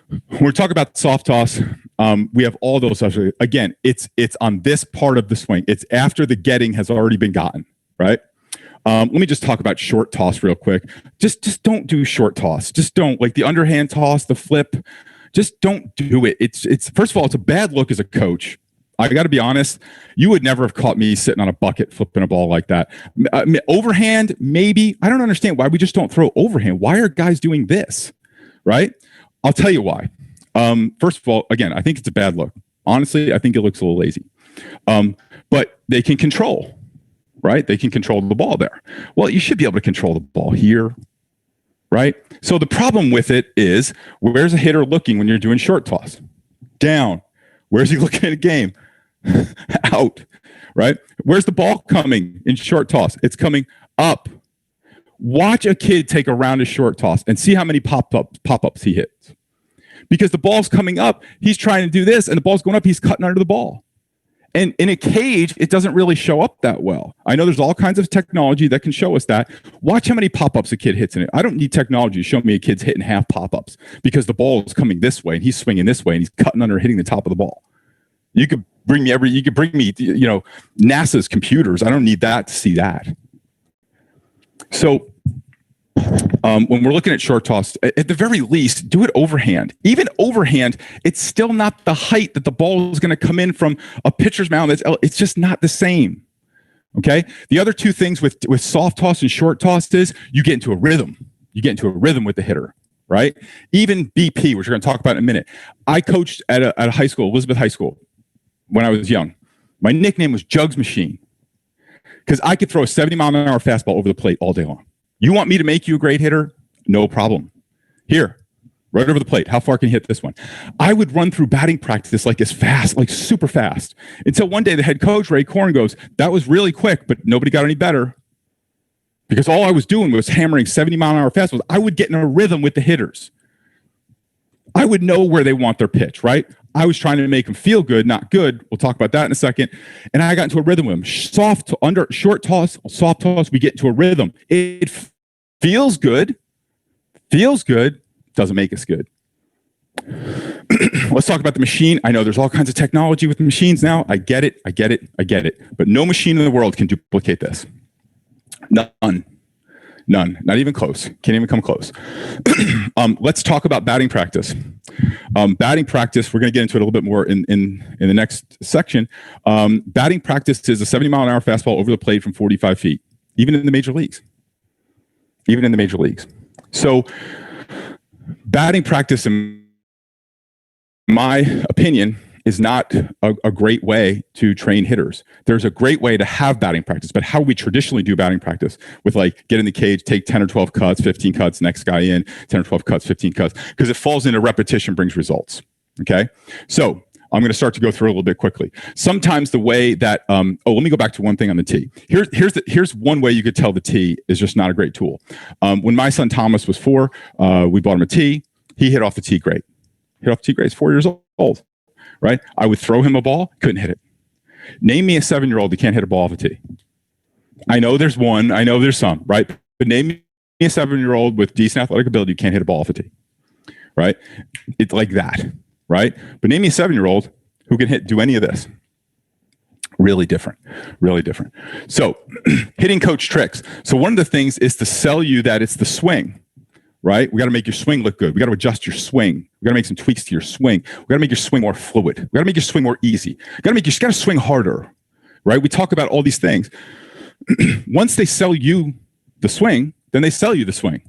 when we're talking about soft toss, we have all those. Again, it's on this part of the swing. It's after the getting has already been gotten, right? Let me just talk about short toss real quick. Just don't do short toss. Just don't, like the underhand toss, the flip. Just don't do it. It's first of all, it's a bad look as a coach. I got to be honest. You would never have caught me sitting on a bucket flipping a ball like that. Overhand, maybe. I don't understand why we just don't throw overhand. Why are guys doing this? Right? I'll tell you why. First of all, again, I think it's a bad look. Honestly, I think it looks a little lazy. But they can control. Right? They can control the ball there. Well, you should be able to control the ball here, right? So the problem with it is, where's a hitter looking when you're doing short toss? Down. Where's he looking at a game? Out, right? Where's the ball coming in short toss? It's coming up. Watch a kid take a round of short toss and see how many pop-ups he hits. Because the ball's coming up, he's trying to do this, and the ball's going up, he's cutting under the ball. And in a cage, it doesn't really show up that well. I know there's all kinds of technology that can show us that. Watch how many pop-ups a kid hits in it. I don't need technology to show me a kid's hitting half pop-ups because the ball is coming this way and he's swinging this way and he's cutting under, hitting the top of the ball. You could bring me NASA's computers. I don't need that to see that. So when we're looking at short toss, at the very least, do it overhand. Even overhand, it's still not the height that the ball is going to come in from a pitcher's mound. It's just not the same. Okay. The other two things with soft toss and short toss is you get into a rhythm. You get into a rhythm with the hitter, right? Even BP, which we're going to talk about in a minute. I coached at a high school, Elizabeth High School, when I was young. My nickname was Jugs Machine because I could throw a 70-mile-an-hour fastball over the plate all day long. You want me to make you a great hitter? No problem. Here, right over the plate. How far can you hit this one? I would run through batting practice like as fast, like super fast. Until one day the head coach, Ray Korn, goes, that was really quick, but nobody got any better. Because all I was doing was hammering 70-mile-an-hour fastballs. I would get in a rhythm with the hitters. I would know where they want their pitch, right? I was trying to make them feel good, not good. We'll talk about that in a second. And I got into a rhythm with them. Short toss, soft toss, we get into a rhythm. It feels good, doesn't make us good. Let's talk about the machine. I know there's all kinds of technology with machines now. I get it. But no machine in the world can duplicate this. None, not even close. Can't even come close. Let's talk about batting practice. Batting practice, we're going to get into it a little bit more in the next section. Batting practice is a 70-mile-an-hour fastball over the plate from 45 feet, even in the major leagues. So batting practice, in my opinion, is not a great way to train hitters. There's a great way to have batting practice, but how we traditionally do batting practice with like get in the cage, take 10 or 12 cuts, 15 cuts, next guy in, 10 or 12 cuts, 15 cuts, because it falls into repetition, brings results. Okay. So I'm going to start to go through a little bit quickly. Sometimes the way that, let me go back to one thing on the tee. Here's one way you could tell the tee is just not a great tool. When my son Thomas was 4, we bought him a tee. He hit off the tee great. He's 4 years old. Right? I would throw him a ball, couldn't hit it. Name me a 7-year-old that can't hit a ball off a tee. I know there's one, I know there's some, right? But name me a 7-year-old with decent athletic ability who can't hit a ball off a tee. Right? It's like that, right? But name me a 7-year-old who can do any of this. Really different. So hitting coach tricks. So one of the things is to sell you that it's the swing. Right? We got to make your swing look good. We got to adjust your swing. We got to make some tweaks to your swing. We got to make your swing more fluid. We got to make your swing more easy. You got to swing harder. Right? We talk about all these things. Once they sell you the swing, then they sell you the swing.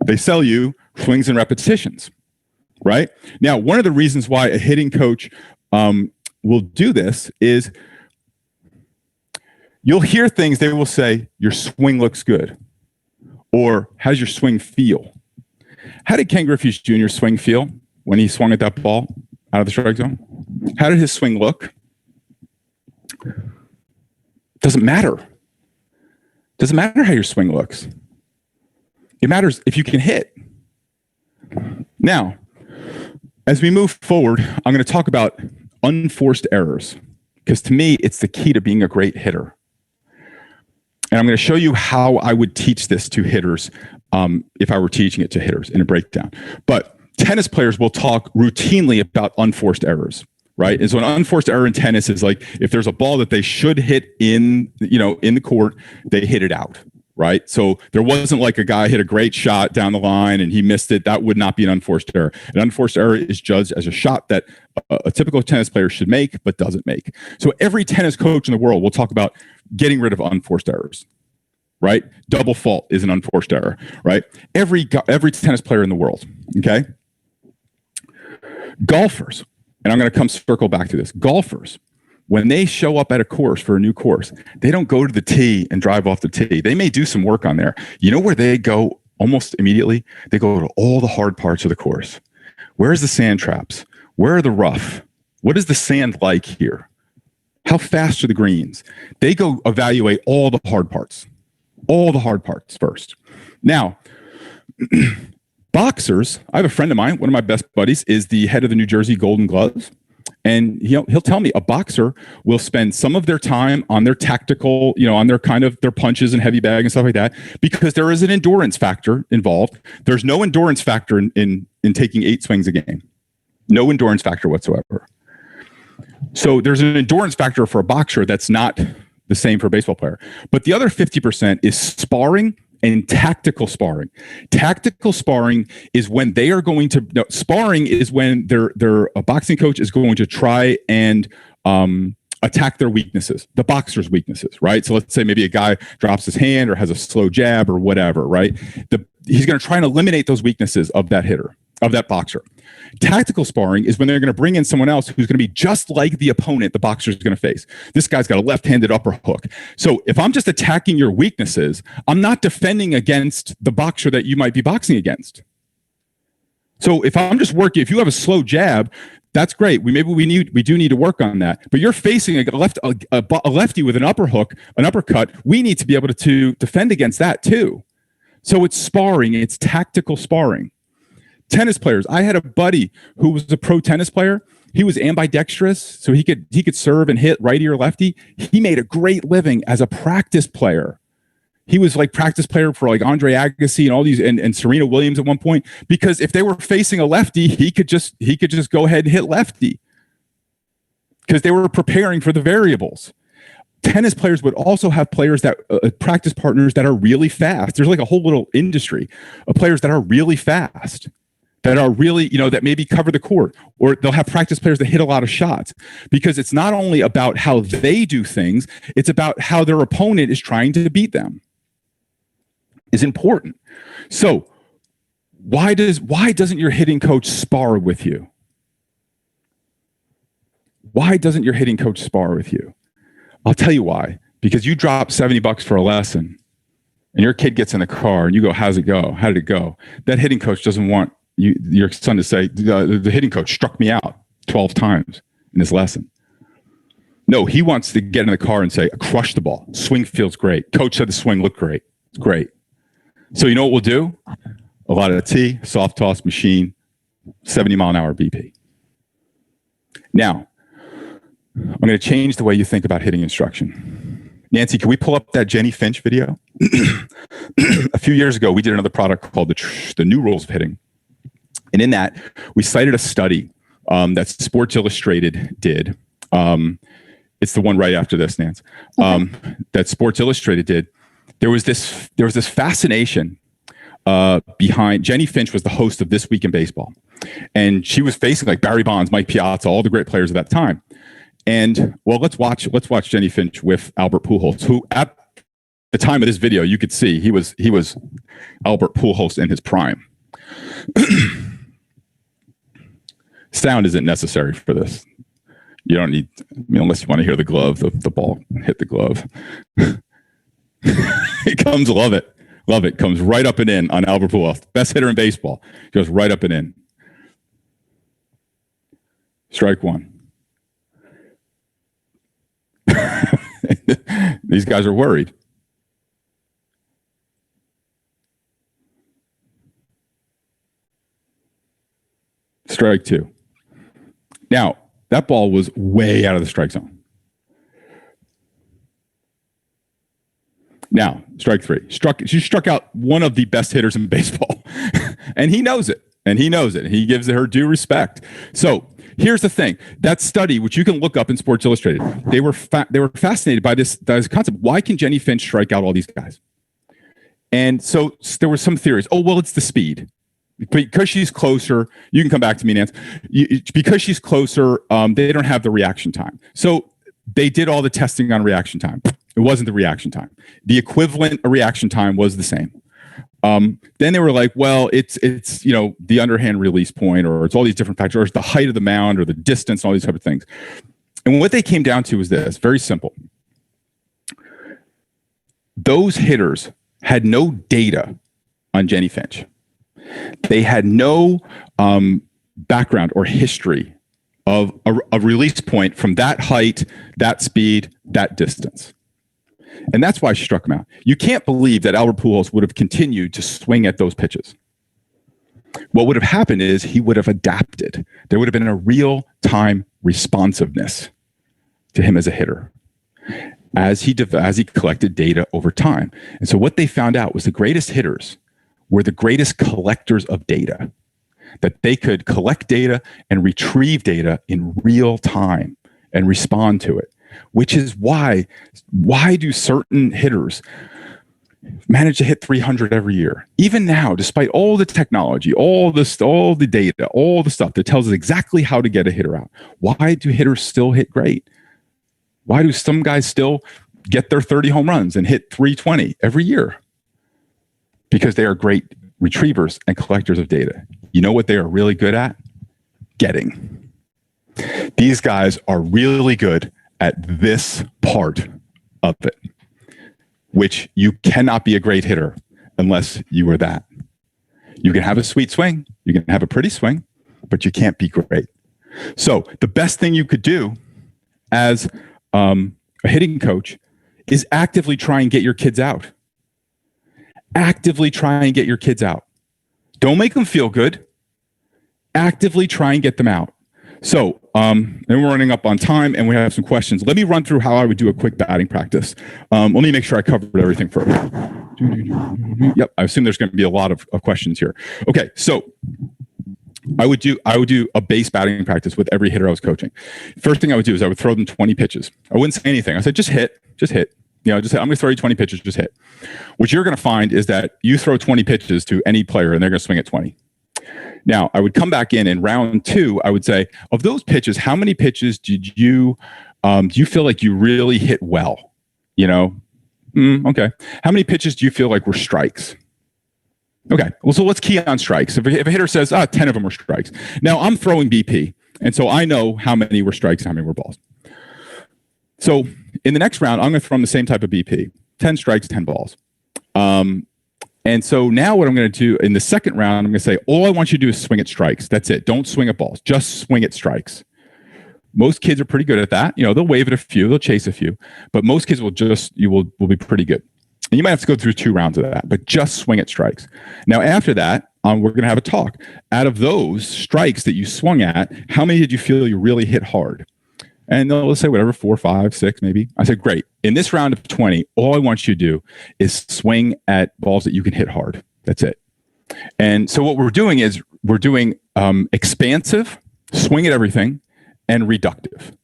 They sell you swings and repetitions. Right? Now, one of the reasons why a hitting coach will do this is you'll hear things. They will say, your swing looks good. Or how's your swing feel? How did Ken Griffey's Jr. swing feel when he swung at that ball out of the strike zone? How did his swing look? Doesn't matter. Doesn't matter how your swing looks. It matters if you can hit. Now, as we move forward, I'm going to talk about unforced errors because to me, it's the key to being a great hitter. And I'm going to show you how I would teach this to hitters if I were teaching it to hitters in a breakdown. But tennis players will talk routinely about unforced errors, right? And so an unforced error in tennis is like if there's a ball that they should hit in the court, they hit it out, right? So there wasn't like a guy hit a great shot down the line and he missed it. That would not be an unforced error. An unforced error is judged as a shot that a typical tennis player should make but doesn't make. So every tennis coach in the world will talk about getting rid of unforced errors, right? Double fault is an unforced error, right? Every tennis player in the world, okay? Golfers, and I'm going to come circle back to this. Golfers, when they show up at a course for a new course, they don't go to the tee and drive off the tee. They may do some work on there. You know where they go almost immediately? They go to all the hard parts of the course. Where's the sand traps? Where are the rough? What is the sand like here? How fast are the greens? They go evaluate all the hard parts first. Now, boxers, I have a friend of mine, one of my best buddies is the head of the New Jersey Golden Gloves. And he'll tell me a boxer will spend some of their time on their tactical, on their kind of their punches and heavy bag and stuff like that, because there is an endurance factor involved. There's no endurance factor in taking 8 swings a game. No endurance factor whatsoever. So there's an endurance factor for a boxer that's not the same for a baseball player. But the other 50% is sparring and tactical sparring. Tactical sparring is when they are going to sparring is when a boxing coach is going to try and attack their weaknesses, the boxer's weaknesses, right? So let's say maybe a guy drops his hand or has a slow jab or whatever, right? He's going to try and eliminate those weaknesses of that hitter, of that boxer. Tactical sparring is when they're going to bring in someone else who's going to be just like the opponent the boxer is going to face. This guy's got a left-handed upper hook. So if I'm just attacking your weaknesses, I'm not defending against the boxer that you might be boxing against. So if I'm just working, if you have a slow jab, that's great. We do need to work on that. But you're facing a lefty with an upper hook, an uppercut. We need to be able to defend against that too. So it's sparring. It's tactical sparring. Tennis players. I had a buddy who was a pro tennis player. He was ambidextrous, so he could serve and hit righty or lefty. He made a great living as a practice player. He was like practice player for like Andre Agassi and all these and Serena Williams at one point, because if they were facing a lefty, he could just go ahead and hit lefty because they were preparing for the variables. Tennis players would also have players that practice partners that are really fast. There's like a whole little industry of players that are really fast, that are really, that maybe cover the court, or they'll have practice players that hit a lot of shots, because it's not only about how they do things, it's about how their opponent is trying to beat them is important. So why doesn't your hitting coach spar with you? Why doesn't your hitting coach spar with you? I'll tell you why. Because you drop $70 for a lesson and your kid gets in the car and you go, how's it go? How did it go? That hitting coach doesn't want your son to say, the hitting coach struck me out 12 times in this lesson. No, he wants to get in the car and say, crush the ball. Swing feels great. Coach said the swing looked great. It's great. So you know what we'll do? A lot of tee, soft toss, machine, 70 mile an hour BP. Now, I'm going to change the way you think about hitting instruction. Nancy, can we pull up that Jenny Finch video? A few years ago, we did another product called the New Rules of Hitting. And in that, we cited a study that Sports Illustrated did. It's the one right after this, Nance. That Sports Illustrated did. There was this fascination behind. Jenny Finch was the host of This Week in Baseball, and she was facing like Barry Bonds, Mike Piazza, all the great players of that time. And well, let's watch Jenny Finch with Albert Pujols, who at the time of this video you could see he was Albert Pujols in his prime. Sound isn't necessary for this. You don't need, unless you want to hear the glove, the ball hit the glove. It comes, love it, comes right up and in on Albert Pujols, best hitter in baseball. Goes right up and in. Strike one. These guys are worried. Strike two. Now, that ball was way out of the strike zone. Now, strike three. She struck out one of the best hitters in baseball. And he knows it. He gives her due respect. So here's the thing. That study, which you can look up in Sports Illustrated, they were fascinated by this concept. Why can Jenny Finch strike out all these guys? And so there were some theories. Oh, well, it's the speed. Because she's closer, you can come back to me, Nance. Because she's closer, they don't have the reaction time. So they did all the testing on reaction time. It wasn't the reaction time. The equivalent reaction time was the same. Then they were like, well, it's the underhand release point, or it's all these different factors, or it's the height of the mound, or the distance, and all these type of things. And what they came down to was this, very simple. Those hitters had no data on Jenny Finch. They had no background or history of a release point from that height, that speed, that distance. And that's why she struck him out. You can't believe that Albert Pujols would have continued to swing at those pitches. What would have happened is he would have adapted. There would have been a real-time responsiveness to him as a hitter as he collected data over time. And so what they found out was the greatest hitters were the greatest collectors of data, that they could collect data and retrieve data in real time and respond to it, which is why do certain hitters manage to hit 300 every year? Even now, despite all the technology, all the data, all the stuff that tells us exactly how to get a hitter out, why do hitters still hit great? Why do some guys still get their 30 home runs and hit 320 every year? Because they are great retrievers and collectors of data. You know what they are really good at? Getting. These guys are really good at this part of it, which you cannot be a great hitter unless you are that. You can have a sweet swing, you can have a pretty swing, but you can't be great. So the best thing you could do as a hitting coach is actively try and get your kids out. Actively try and get your kids out. Don't make them feel good. Actively try and get them out. So, and we're running up on time and we have some questions. Let me run through how I would do a quick batting practice. Let me make sure I covered everything first. Yep, I assume there's going to be a lot of questions here. Okay, so I would do a base batting practice with every hitter I was coaching. First thing I would do is I would throw them 20 pitches. I wouldn't say anything. I said, just hit. You know, just hit. I'm going to throw you 20 pitches, just hit. What you're going to find is that you throw 20 pitches to any player and they're going to swing at 20. Now, I would come back in round 2, I would say, of those pitches, how many pitches did you, do you feel like you really hit well? You know, okay. How many pitches do you feel like were strikes? Okay, well, so let's key on strikes. If a hitter says, 10 of them were strikes. Now, I'm throwing BP, and so I know how many were strikes and how many were balls. So in the next round, I'm going to throw them the same type of BP, 10 strikes, 10 balls. And so now what I'm going to do in the second round, I'm going to say, all I want you to do is swing at strikes. That's it. Don't swing at balls. Just swing at strikes. Most kids are pretty good at that. You know, they'll wave at a few, they'll chase a few, but most kids will be pretty good. And you might have to go through 2 rounds of that, but just swing at strikes. Now, after that, we're going to have a talk. Out of those strikes that you swung at, how many did you feel you really hit hard? And they'll say whatever, 4, 5, 6, maybe. I said, great. In this round of 20, all I want you to do is swing at balls that you can hit hard. That's it. And so what we're doing is we're doing expansive, swing at everything, and reductive.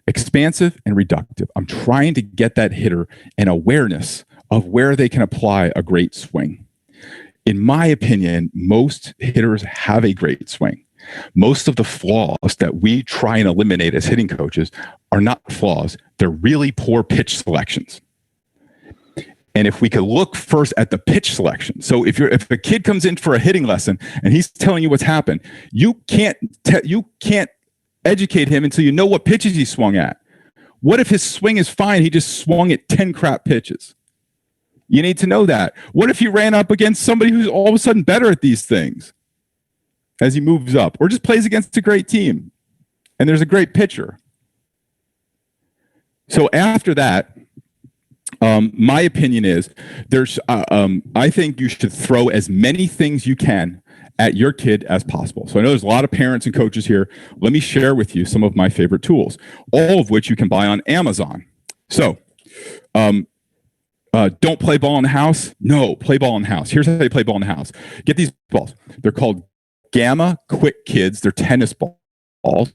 Expansive and reductive. I'm trying to get that hitter an awareness of where they can apply a great swing. In my opinion, most hitters have a great swing. Most of the flaws that we try and eliminate as hitting coaches are not flaws. They're really poor pitch selections. And if we could look first at the pitch selection. So if a kid comes in for a hitting lesson and he's telling you what's happened, you can't educate him until you know what pitches he swung at. What if his swing is fine? He just swung at 10 crap pitches. You need to know that. What if he ran up against somebody who's all of a sudden better at these things as he moves up, or just plays against a great team and there's a great pitcher? So after that, my opinion is I think you should throw as many things you can at your kid as possible. So I know there's a lot of parents and coaches here. Let me share with you some of my favorite tools, all of which you can buy on Amazon. So don't play ball in the house. No, play ball in the house. Here's how you play ball in the house. Get these balls. They're called Gamma Quick Kids. They're tennis balls,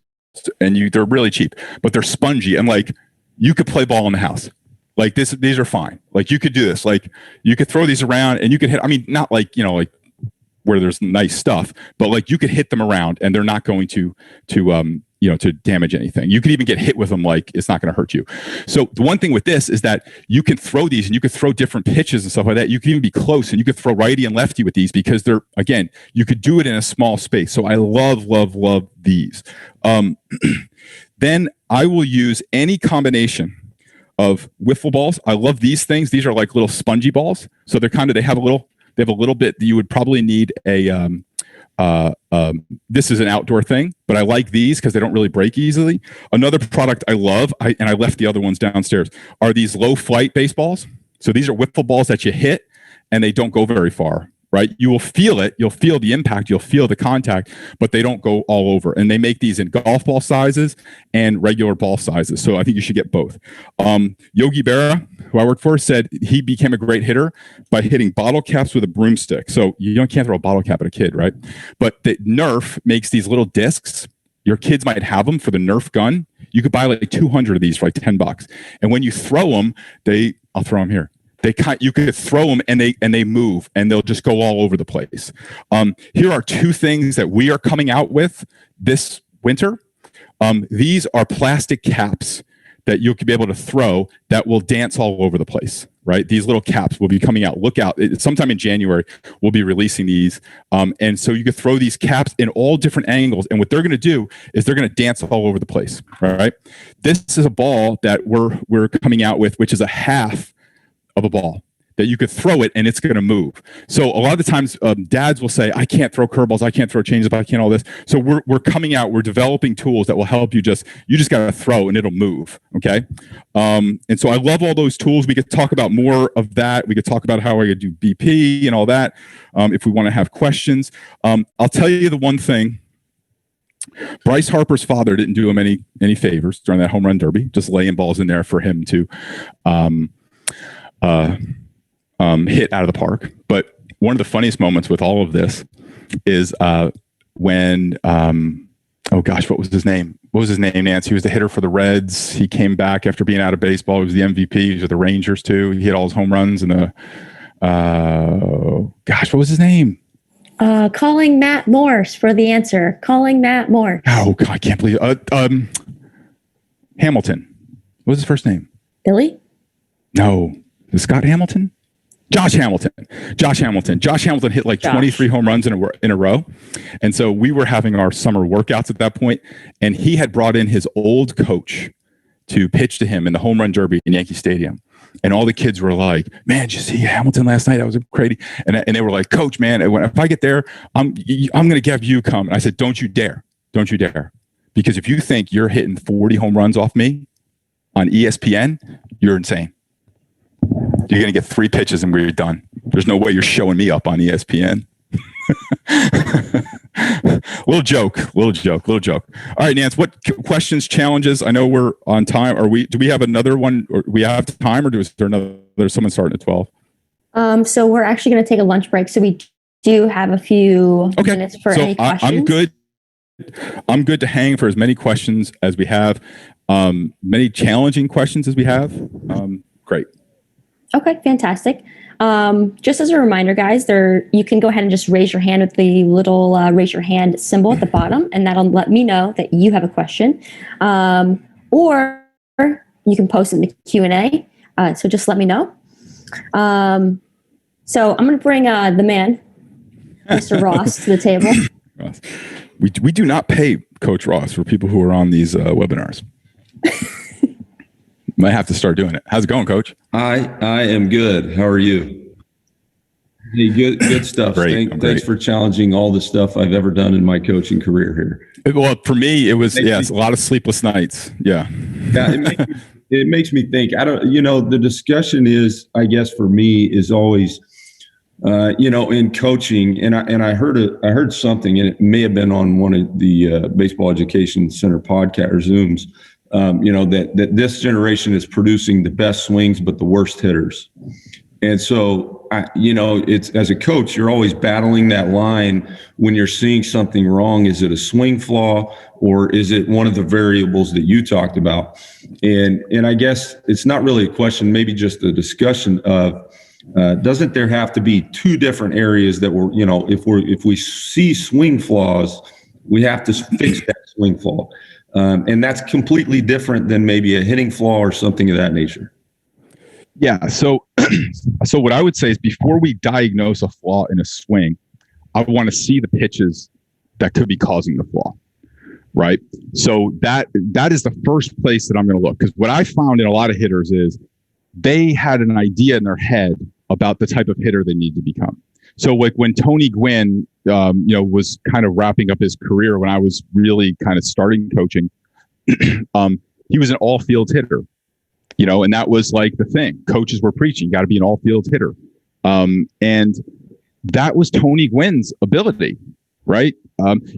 and they're really cheap, but they're spongy, and like you could play ball in the house. Like these are fine. Like you could do this. Like you could throw these around and you could hit. I mean, not like, you know, like where there's nice stuff, but like you could hit them around and they're not going to damage anything. You could even get hit with them, like it's not going to hurt you. So the one thing with this is that you can throw these and you could throw different pitches and stuff like that. You can even be close and you could throw righty and lefty with these because they're, again, you could do it in a small space. So I love these. Then I will use any combination of wiffle balls. I love these things. These are like little spongy balls. So they have a little bit that you would probably need a this is an outdoor thing, but I like these because they don't really break easily. Another product I love, and I left the other ones downstairs, are these low flight baseballs. So these are wiffle balls that you hit and they don't go very far, right? You will feel it. You'll feel the impact. You'll feel the contact, but they don't go all over. And they make these in golf ball sizes and regular ball sizes. So I think you should get both. Yogi Berra, who I worked for, said he became a great hitter by hitting bottle caps with a broomstick. So you can't throw a bottle cap at a kid, right? But the Nerf makes these little discs. Your kids might have them for the Nerf gun. You could buy like 200 of these for like $10. And when you throw them, I'll throw them here. You could throw them and they move and they'll just go all over the place. Here are two things that we are coming out with this winter. These are plastic caps that you could be able to throw that will dance all over the place, right? These little caps will be coming out. Look out. Sometime in January, we'll be releasing these. And so you could throw these caps in all different angles. And what they're going to do is they're going to dance all over the place, right? This is a ball that we're coming out with, which is a half of a ball that you could throw it and it's going to move. So a lot of the times dads will say, I can't throw curveballs, I can't throw changeups, I can't all this. So we're coming out, we're developing tools that will help you just got to throw and it'll move. Okay. And so I love all those tools. We could talk about more of that. We could talk about how I could do BP and all that. If we want to have questions, I'll tell you the one thing. Bryce Harper's father didn't do him any favors during that home run derby, just laying balls in there for him to, hit out of the park. But one of the funniest moments with all of this is when oh gosh, what was his name? What was his name, Nancy? He was the hitter for the Reds. He came back after being out of baseball. He was the MVP. He was with the Rangers too. He hit all his home runs in the gosh, what was his name? Calling Matt Morse for the answer. Calling Matt Morse. Oh God, I can't believe Hamilton. What was his first name? Billy? No. Is Scott Hamilton? Josh Hamilton. Josh Hamilton hit like 23 home runs in a row. And so we were having our summer workouts at that point, and he had brought in his old coach to pitch to him in the home run derby in Yankee Stadium. And all the kids were like, man, did you see Hamilton last night? That was crazy. And they were like, Coach, man, if I get there, I'm going to have you come. And I said, don't you dare. Don't you dare. Because if you think you're hitting 40 home runs off me on ESPN, you're insane. You're going to get 3 pitches and we're done. There's no way you're showing me up on ESPN. Little joke. All right, Nance, what questions, challenges? I know we're on time. Do we have another one? Or we have time, or is there someone starting at 12? So we're actually going to take a lunch break. So we do have a few minutes for any questions. I'm good to hang for as many questions as we have. Many challenging questions as we have. Great. Okay, fantastic. Just as a reminder, guys, you can go ahead and just raise your hand with the little raise your hand symbol at the bottom, and that'll let me know that you have a question. Or you can post it in the Q&A. So just let me know. So I'm going to bring the man, Mr. Ross, to the table. Ross. We do not pay Coach Ross for people who are on these webinars. Might have to start doing it. How's it going, Coach? I am good. How are you? Hey, good stuff. Great. Thanks for challenging all the stuff I've ever done in my coaching career here. Well, for me, it was a lot of sleepless nights. Yeah. It makes me think. The discussion is, I guess, for me is always, in coaching, and I heard something, and it may have been on one of the Baseball Education Center podcast or Zooms. That this generation is producing the best swings, but the worst hitters. And so, it's as a coach, you're always battling that line when you're seeing something wrong. Is it a swing flaw, or is it one of the variables that you talked about? And I guess it's not really a question, maybe just a discussion of, doesn't there have to be 2 different areas that if we see swing flaws, we have to fix that swing flaw. And that's completely different than maybe a hitting flaw or something of that nature. Yeah. So what I would say is before we diagnose a flaw in a swing, I want to see the pitches that could be causing the flaw. Right. So that is the first place that I'm going to look, because what I found in a lot of hitters is they had an idea in their head about the type of hitter they need to become. So like when Tony Gwynn, was kind of wrapping up his career when I was really kind of starting coaching, he was an all field hitter, and that was like the thing. Coaches were preaching, you got to be an all field hitter. And that was Tony Gwynn's ability, right?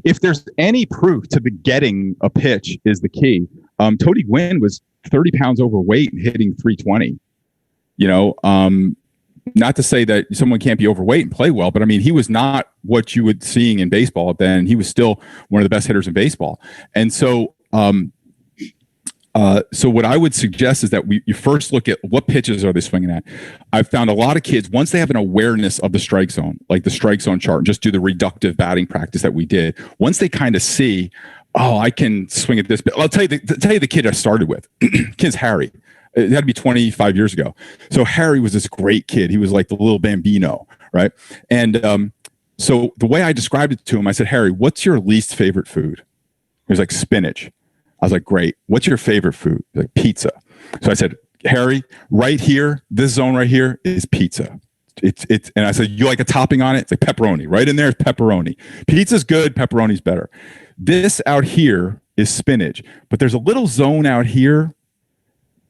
If there's any proof to the getting a pitch is the key. Tony Gwynn was 30 pounds overweight and hitting 320, not to say that someone can't be overweight and play well, but I mean, he was not what you would seeing in baseball then. He was still one of the best hitters in baseball. And so, so what I would suggest is that you first look at what pitches are they swinging at. I've found a lot of kids, once they have an awareness of the strike zone, like the strike zone chart, and just do the reductive batting practice that we did. Once they kind of see, oh, I can swing at this. I'll tell you the kid I started with. Kid's Harry. It had to be 25 years ago. So Harry was this great kid. He was like the little bambino, right? And so the way I described it to him, I said, Harry, what's your least favorite food? He was like, spinach. I was like, great. What's your favorite food? He's like, pizza. So I said, Harry, right here, this zone right here is pizza. It's and I said, you like a topping on it? It's like pepperoni. Right in there is pepperoni. Pizza's good, pepperoni's better. This out here is spinach, but there's a little zone out here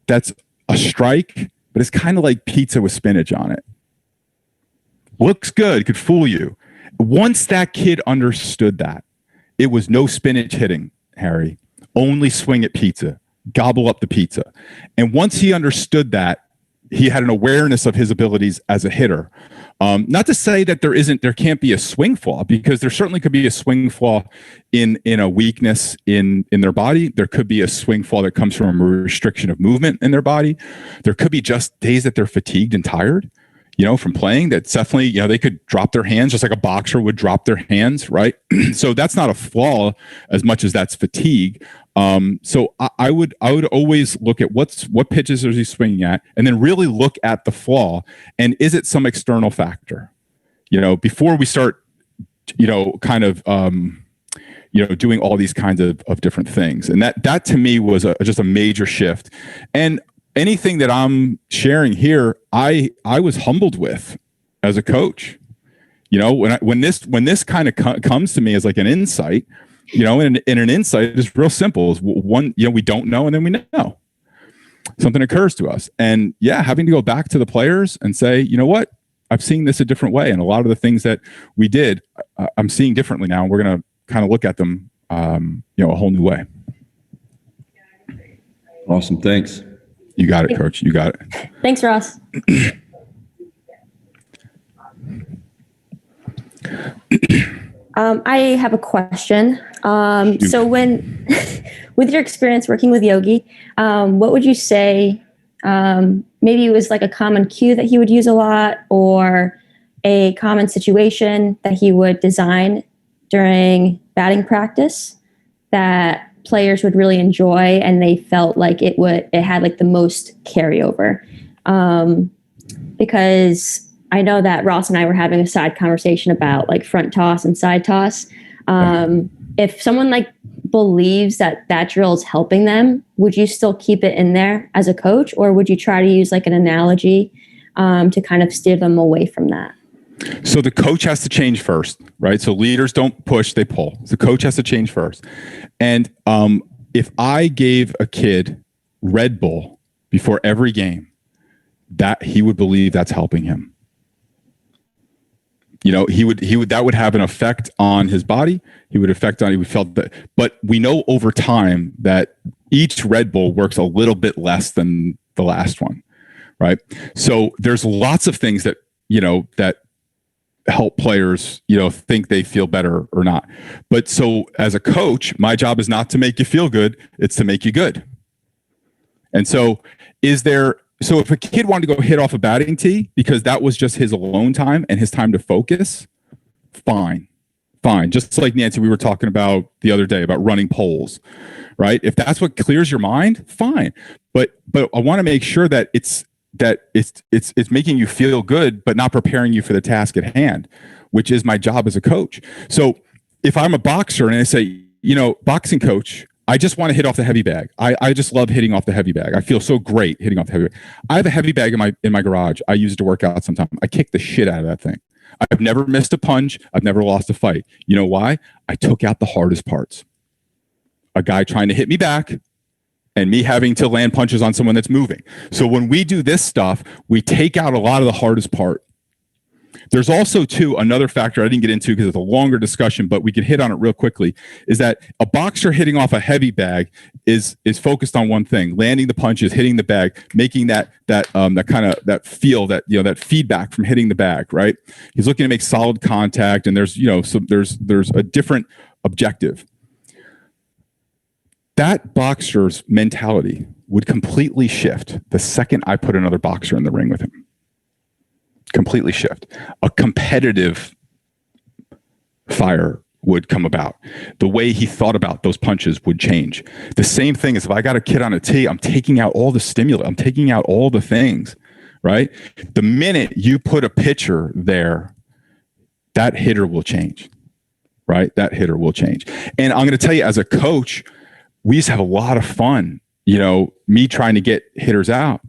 that's a strike, but it's kind of like pizza with spinach on it. Looks good, could fool you. Once that kid understood that, it was no spinach hitting, Harry. Only swing at pizza. Gobble up the pizza. And once he understood that, he had an awareness of his abilities as a hitter. Not to say that there can't be a swing flaw, because there certainly could be a swing flaw in a weakness in their body. There could be a swing flaw that comes from a restriction of movement in their body. There could be just days that they're fatigued and tired, from playing. That's definitely, they could drop their hands just like a boxer would drop their hands, right? So that's not a flaw as much as that's fatigue. So I would always look at what pitches is he swinging at, and then really look at the flaw, and is it some external factor, before we start, kind of, doing all these kinds of different things. And that to me was just a major shift. And anything that I'm sharing here, I was humbled with as a coach, when this kind of comes to me as like an insight, and an insight is real simple. Is one, we don't know, and then we know something occurs to us. And having to go back to the players and say, you know what, I've seen this a different way. And a lot of the things that we did, I'm seeing differently now. And we're going to kind of look at them, a whole new way. Awesome. Thanks. You got it, Coach. You got it. Thanks, Ross. I have a question. So when, with your experience working with Yogi, what would you say, maybe it was like a common cue that he would use a lot, or a common situation that he would design during batting practice that players would really enjoy, and they felt like it had like the most carryover? Because I know that Ross and I were having a side conversation about like front toss and side toss. If someone like believes that drill is helping them, would you still keep it in there as a coach, or would you try to use like an analogy to kind of steer them away from that? So the coach has to change first, right? So leaders don't push, they pull. The coach has to change first. And if I gave a kid Red Bull before every game, that he would believe that's helping him. He would that would have an effect on his body. He would felt that, but we know over time that each Red Bull works a little bit less than the last one, right? So there's lots of things that, that help players, think they feel better or not. But so as a coach, my job is not to make you feel good, it's to make you good. And so so if a kid wanted to go hit off a batting tee because that was just his alone time and his time to focus, fine. Just like Nancy, we were talking about the other day about running poles, right? If that's what clears your mind, fine. But I want to make sure that it's making you feel good, but not preparing you for the task at hand, which is my job as a coach. So if I'm a boxer and I say, boxing coach, I just want to hit off the heavy bag. I just love hitting off the heavy bag. I feel so great hitting off the heavy bag. I have a heavy bag in my garage. I use it to work out sometimes. I kick the shit out of that thing. I've never missed a punch. I've never lost a fight. You know why? I took out the hardest parts. A guy trying to hit me back and me having to land punches on someone that's moving. So when we do this stuff, we take out a lot of the hardest part. There's also, too, another factor I didn't get into because it's a longer discussion, but we can hit on it real quickly, is that a boxer hitting off a heavy bag is focused on one thing: landing the punches, hitting the bag, making that kind of that feel, that, you know, that feedback from hitting the bag, right? He's looking to make solid contact, and there's, you know, so there's a different objective. That boxer's mentality would completely shift the second I put another boxer in the ring with him. Completely shift. A competitive fire would come about. The way he thought about those punches would change. The same thing is if I got a kid on a tee, I'm taking out all the stimuli. I'm taking out all the things, right? The minute you put a pitcher there, that hitter will change, right? That hitter will change. And I'm going to tell you, as a coach, we used to have a lot of fun, you know, me trying to get hitters out.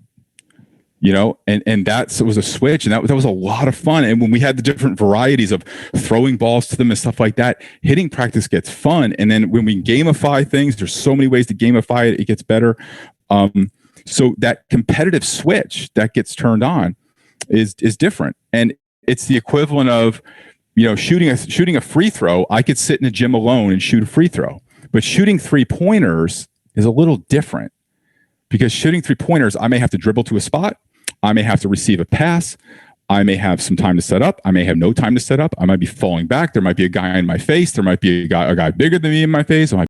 You know, and that was a switch, and that was a lot of fun. And when we had the different varieties of throwing balls to them and stuff like that, hitting practice gets fun. And then when we gamify things, there's so many ways to gamify it. It gets better. So that competitive switch that gets turned on is different, and it's the equivalent of, you know, shooting a free throw. I could sit in a gym alone and shoot a free throw, but shooting 3-pointers is a little different, because shooting 3-pointers, I may have to dribble to a spot. I may have to receive a pass. I may have some time to set up. I may have no time to set up. I might be falling back. There might be a guy in my face. There might be a guy bigger than me in my face. I might